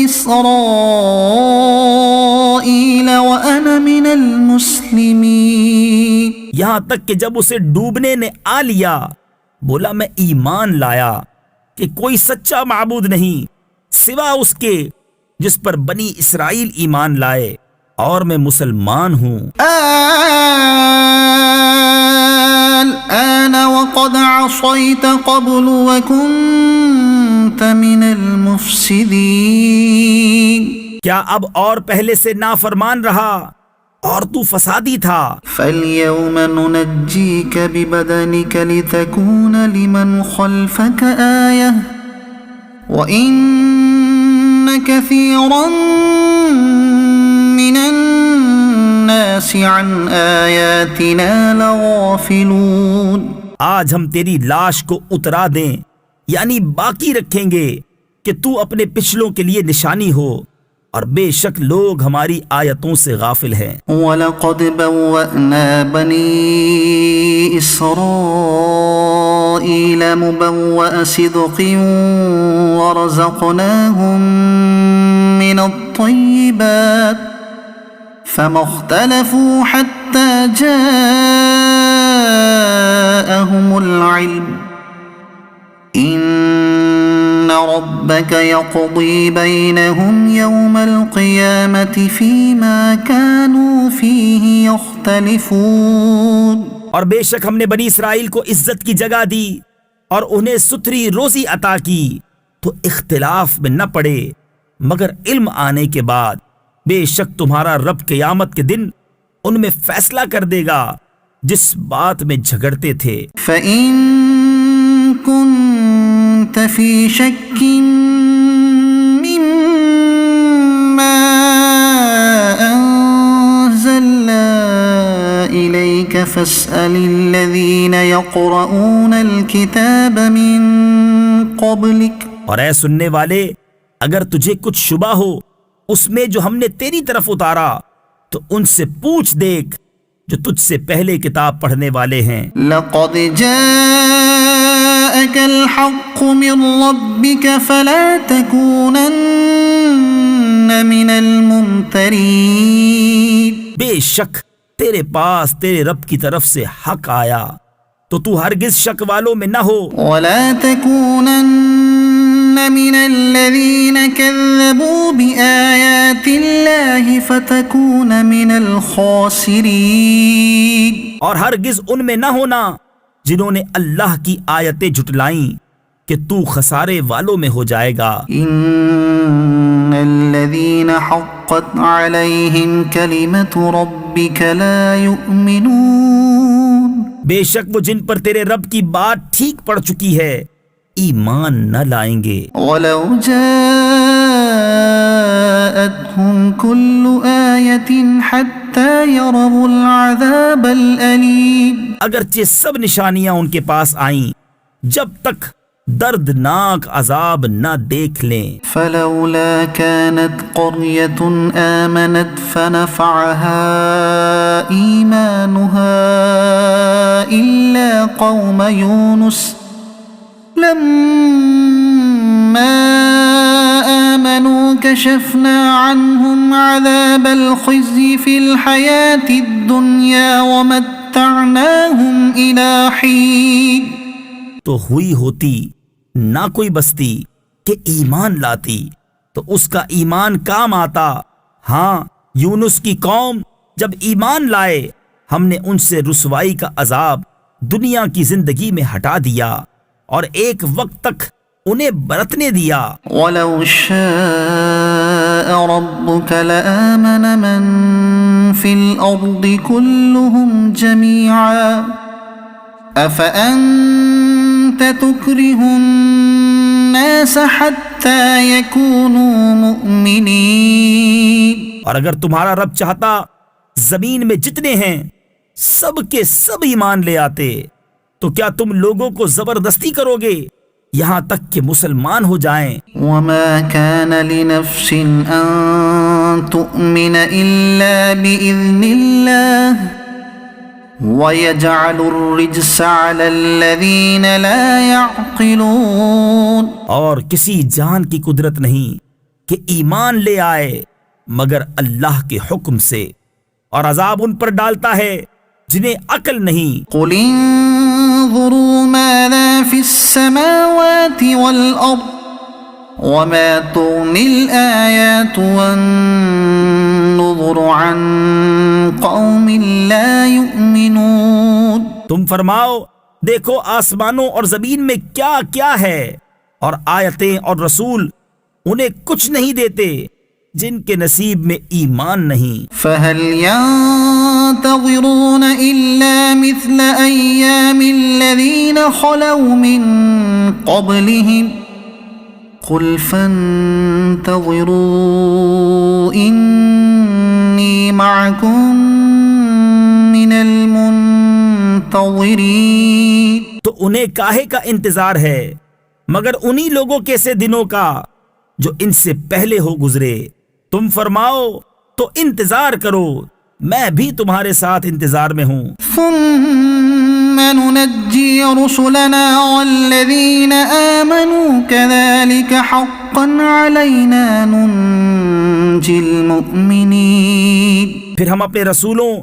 إسرائيل وأنا من المسلمين، یہاں تک کہ جب اسے ڈوبنے نے آ لیا بولا میں ایمان لایا کہ کوئی سچا معبود نہیں سوا اس کے جس پر بنی اسرائیل ایمان لائے اور میں مسلمان ہوں۔ الآن وقد عصيت قبل وكنت من المفسدين، کیا اب اور پہلے سے نافرمان رہا اور تو فسادی تھا؟ فاليوم ننجيك ببدنك لتكون لمن خلفك آية وإن كثيرا من الناس عن آياتنا لغافلون، آج ہم تیری لاش کو اترا دیں یعنی باقی رکھیں گے کہ تو اپنے پچھلوں کے لیے نشانی ہو، اور بے شک لوگ ہماری آیتوں سے غافل ہیں۔ وَلَقَدْ بَوَّأْنَا بَنِي إِسْرَائِيلَ مُبَوَّأَ صِدْقٍ وَرَزَقْنَاهُمْ مِنَ الطَّيِّبَاتِ فَمَا اخْتَلَفُوا حَتَّى جَاءَهُمُ الْعِلْمُ إِنَّ رَبَّكَ يَقْضِي بَيْنَهُمْ يَوْمَ الْقِيَامَةِ فِيمَا كَانُوا فِيهِ يَخْتَلِفُونَ، اور بے شک ہم نے بنی اسرائیل کو عزت کی جگہ دی اور انہیں ستھری روزی عطا کی تو اختلاف میں نہ پڑے مگر علم آنے کے بعد، بے شک تمہارا رب قیامت کے دن ان میں فیصلہ کر دے گا جس بات میں جھگڑتے تھے۔ فَإِن كُنتَ فِي شَكٍّ مِّمَّا أَنزَلْنَا إِلَيْكَ فَاسْأَلِ الَّذِينَ يَقْرَؤُونَ الْكِتَابَ مِن قَبْلِكَ، اور اے سننے والے اگر تجھے کچھ شبہ ہو اس میں جو ہم نے تیری طرف اتارا تو ان سے پوچھ دیکھ جو تجھ سے پہلے کتاب پڑھنے والے ہیں۔ لَقَدْ جَاءَكَ الْحَقُّ مِنْ رَبِّكَ فَلَا تَكُونَنَّ مِنَ الْمُمْتَرِينَ، بے شک تیرے پاس تیرے رب کی طرف سے حق آیا تو تو ہرگز شک والوں میں نہ ہو. ولا تكونن من الذين كذبوا بآيات الله فتكون من الخاسرين. اور ہرگز ان میں نہ ہونا جنہوں نے اللہ کی آیتیں جھٹلائیں کہ تو خسارے والوں میں ہو جائے گا. ان الذين حقت عليهم كلمة ربك لا يؤمنون. بے شک وہ جن پر تیرے رب کی بات ٹھیک پڑ چکی ہے ایمان نہ لائیں گے. ولو جاءتهم كل آية حتى يروا العذاب الأليم. اگرچہ سب نشانیاں ان کے پاس آئیں جب تک دردناک عذاب نہ دیکھ لیں. فلولا كانت قرية آمنت فنفعها إيمانها إلا قوم يونس لما آمنوا كشفنا عنهم عذاب الخزي في الحياة الدنيا ومتعناهم إلى حين. تو ہوئی ہوتی نہ کوئی بستی کہ ایمان لاتی تو اس کا ایمان کام آتا. ہاں یونس کی قوم جب ایمان لائے ہم نے ان سے رسوائی کا عذاب دنیا کی زندگی میں ہٹا دیا اور ایک وقت تک انہیں برتنے دیا. وَلَوْ شَاءَ رَبُّكَ لَآمَنَ مَن فِي الْأَرْضِ كُلُّهُمْ جَمِيعًا أَفَأَنْتَ تُكْرِهُ النَّاسَ حَتَّى يَكُونُوا مُؤْمِنِينَ. اور اگر تمہارا رب چاہتا زمین میں جتنے ہیں سب کے سب ایمان لے آتے تو کیا تم لوگوں کو زبردستی کرو گے یہاں تک کہ مسلمان ہو جائیں. وَمَا كَانَ لِنَفْسٍ أَن تُؤْمِنَ إِلَّا بِإِذْنِ اللَّهِ وَيَجْعَلُ الرِّجْسَ عَلَى الَّذِينَ لَا يَعْقِلُونَ. اور کسی جان کی قدرت نہیں کہ ایمان لے آئے مگر اللہ کے حکم سے اور عذاب ان پر ڈالتا ہے جنہیں عقل نہیں. قُلِ انظُرُوا مَاذَا فِي السَّمَاوَاتِ وَالْأَرْضِ وَمَا تُغْنِي الْآيَاتُ وَالنُّذُرُ عَن قَوْمٍ لَا يُؤْمِنُونَ. تم فرماؤ دیکھو آسمانوں اور زمین میں کیا کیا ہے اور آیتیں اور رسول انہیں کچھ نہیں دیتے جن کے نصیب میں ایمان نہیں. فَهَلْ يَنتَظِرُونَ إِلَّا مِثْلَ أَيَّامِ الَّذِينَ خَلَوْا مِن قَبْلِهِمْ قُلْ فَانتَظِرُوا إِنِّي مَعَكُمْ مِنَ الْمُنتَظِرِينَ. تو انہیں کاہے کا انتظار ہے مگر انہی لوگوں کے سے دنوں کا جو ان سے پہلے ہو گزرے. تم فرماؤ تو انتظار کرو میں بھی تمہارے ساتھ انتظار میں ہوں. ثُمَّ نُنَجِّي رُسُلَنَا وَالَّذِينَ آمَنُوا كَذَلِكَ حَقًّا عَلَيْنَا نُنْجِي الْمُؤْمِنِينَ. پھر ہم اپنے رسولوں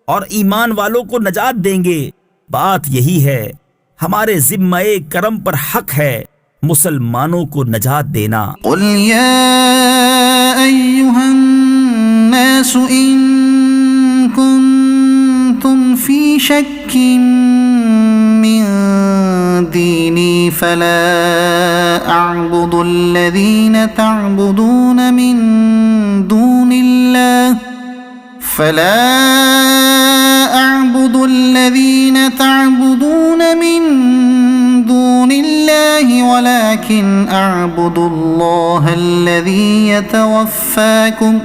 اور ایمان والوں کو نجات دیں گے. بات یہی ہے ہمارے ذمہ کرم پر حق ہے مسلمانوں کو نجات دینا. قُلْ يَا أَيُّهَا النَّاسُ إِن كُنتُمْ فِي شَكٍّ مِّن دِينِي فَلَا أَعْبُدُ الَّذِينَ تَعْبُدُونَ مِن دُونِ اللَّهِ ولكن أعبد الله الذي يتوفاكم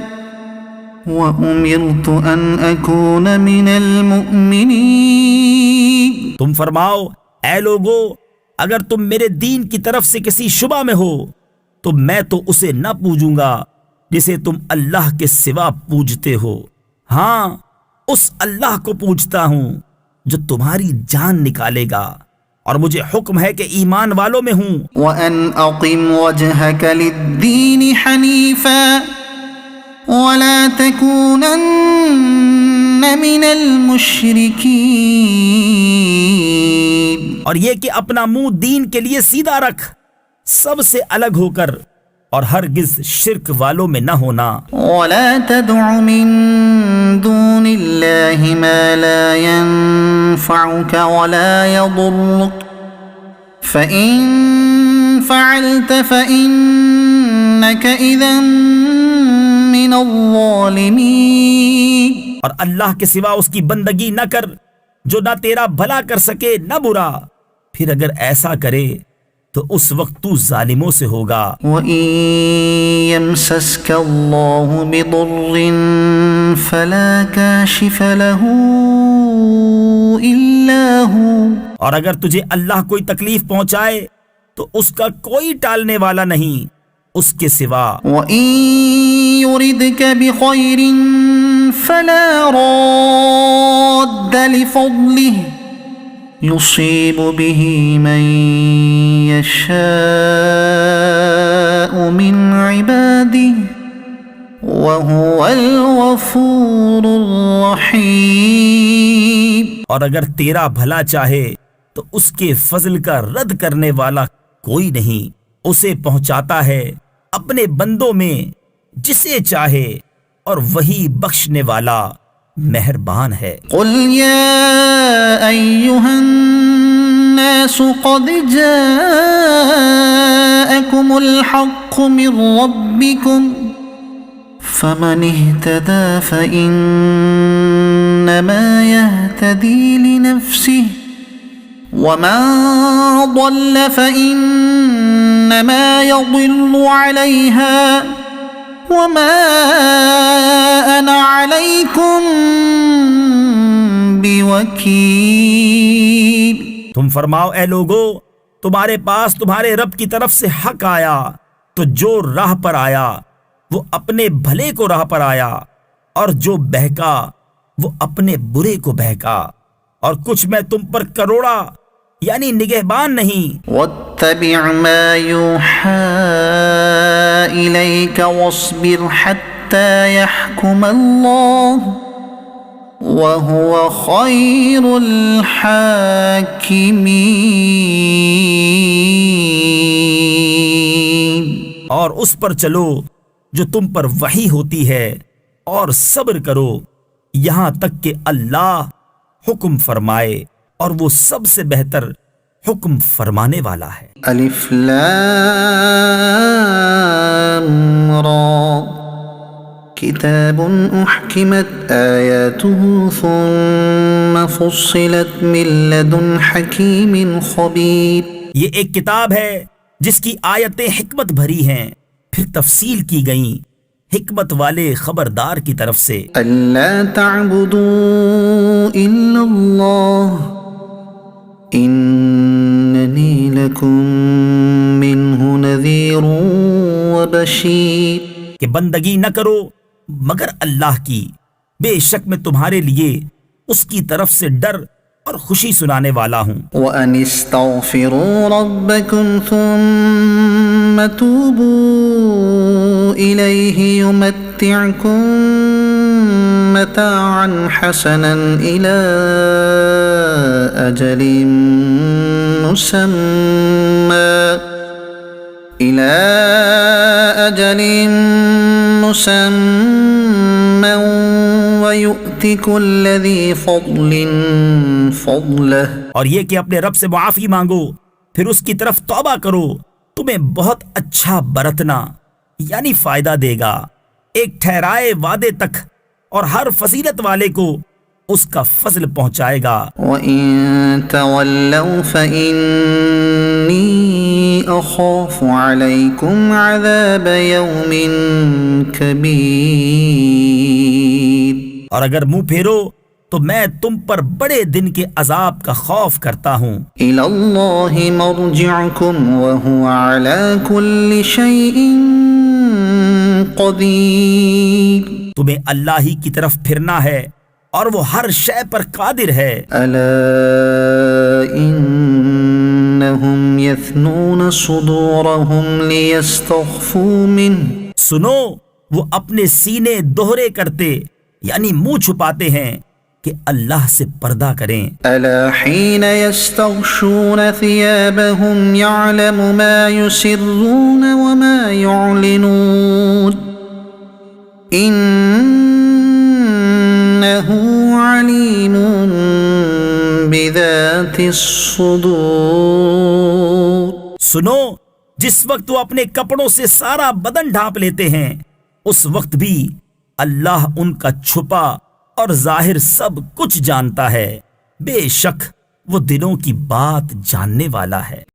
وأمرت أن أكون من المؤمنين. تم فرماؤ اے لوگو اگر تم میرے دین کی طرف سے کسی شبہ میں ہو تو میں تو اسے نہ پوجوں گا جسے تم اللہ کے سوا پوجتے ہو. ہاں اس اللہ کو پوجتا ہوں جو تمہاری جان نکالے گا اور مجھے حکم ہے کہ ایمان والوں میں ہوں. وَأَنْ أَقِمْ وَجْهَكَ لِلدِّينِ حَنِيفًا وَلَا تَكُونَنَّ من المشركين. اور یہ کہ اپنا منہ دین کے لیے سیدھا رکھ، سب سے الگ ہو کر، اور ہرگز شرک والوں میں نہ ہونا. ولا تدع من دون الله ما لا ينفعك ولا يضرك فإن فعلت فإنك إذا من الظالمين. اور اللہ کے سوا اس کی بندگی نہ کر جو نہ تیرا بھلا کر سکے نہ برا، پھر اگر ایسا کرے تو اس وقت تو ظالموں سے ہوگا. وَإِن يَمْسَسْكَ اللَّهُ بِضُرٍّ فَلَا كَاشِفَ لَهُ إِلَّا هُوَ. اور اگر تجھے اللہ کوئی تکلیف پہنچائے تو اس کا کوئی ٹالنے والا نہیں اس کے سوا. وَإِن يُرِدْكَ بِخَيْرٍ فَلَا رَادَّ لِفَضْلِهِ يصيب به من يشاء من عباده وهو الغفور الرحيم. اور اگر تیرا بھلا چاہے تو اس کے فضل کا رد کرنے والا کوئی نہیں، اسے پہنچاتا ہے اپنے بندوں میں جسے چاہے، اور وہی بخشنے والا مہربان ہے. قل يا أيها الناس قد جاءكم الحق من ربكم فمن اهتدى فإنما يهتدي لنفسه ومن ضل فإنما يضل عليها وما أنا عليكم بوكيل. تم فرماؤ اے لوگو، تمہارے پاس تمہارے رب کی طرف سے حق آیا تو جو راہ پر آیا وہ اپنے بھلے کو راہ پر آیا، اور جو بہکا وہ اپنے برے کو بہکا، اور کچھ میں تم پر کروڑا یعنی نگہبان نہیں. واتبع ما يوحى إليك واصبر حتى يحكم الله وهو خير الحاكمين. اور اس پر چلو جو تم پر وحی ہوتی ہے، اور صبر کرو یہاں تک کہ اللہ حکم فرمائے، اور وہ سب سے بہتر حکم فرمانے والا ہے. الف لام را کتاب احکمت آیاته ثم فصلت من لدن حکیم خبیر. یہ ایک کتاب ہے جس کی آیتیں حکمت بھری ہیں، پھر تفصیل کی گئیں حکمت والے خبردار کی طرف سے. الا تعبدوا الا اللہ اننی لکم منہ نذیر وبشیر. کہ بندگی نہ کرو مگر اللہ کی، بے شک میں تمہارے لیے اس کی طرف سے ڈر اور خوشی سنانے والا ہوں. وَأَنِ اسْتَغْفِرُوا رَبَّكُمْ ثُمَّ تُوبُوا إِلَيْهِ يُمَتِّعْكُمْ مَتَاعًا حَسَنًا إِلَى أَجَلٍ مُّسَمًّى وَيُؤْتِ كُلَّ ذِي فَضْلٍ فَضْلَهُ. اور یہ کہ اپنے رب سے معافی مانگو، پھر اس کی طرف توبہ کرو، تمہیں بہت اچھا برتنا یعنی فائدہ دے گا ایک ٹھہرائے وعدے تک، اور ہر فضیلت والے کو اس کا فضل پہنچائے گا. وَإِن تَوَلَّوْا فَإِنِّي أَخَافُ عَلَيْكُمْ عَذَابَ يَوْمٍ كَبِيرٍ. اور اگر منہ پھیرو تو میں تم پر بڑے دن کے عذاب کا خوف کرتا ہوں. إِلَى اللَّهِ مَرْجِعُكُمْ وَهُوَ عَلَى كُلِّ شَيْءٍ قَدِيرٌ. تمہیں اللہ ہی کی طرف پھرنا ہے اور وہ ہر شے پر قادر ہے. أَلَا إِنَّهُمْ يَثْنُونَ صُدُورَهُمْ لِيَسْتَخْفُوا مِنْهُ. سنو، وہ اپنے سینے دوہرے کرتے یعنی منہ چھپاتے ہیں کہ اللہ سے پردہ کریں۔ ألا حين يستغشون ثيابهم يعلم ما يسرون وما يعلنون إنه عليم بذات الصدور۔ سنو، جس وقت وہ اپنے کپڑوں سے سارا بدن ڈھانپ لیتے ہیں اس وقت بھی اللہ ان کا چھپا اور ظاہر سب کچھ جانتا ہے، بے شک وہ دلوں کی بات جاننے والا ہے۔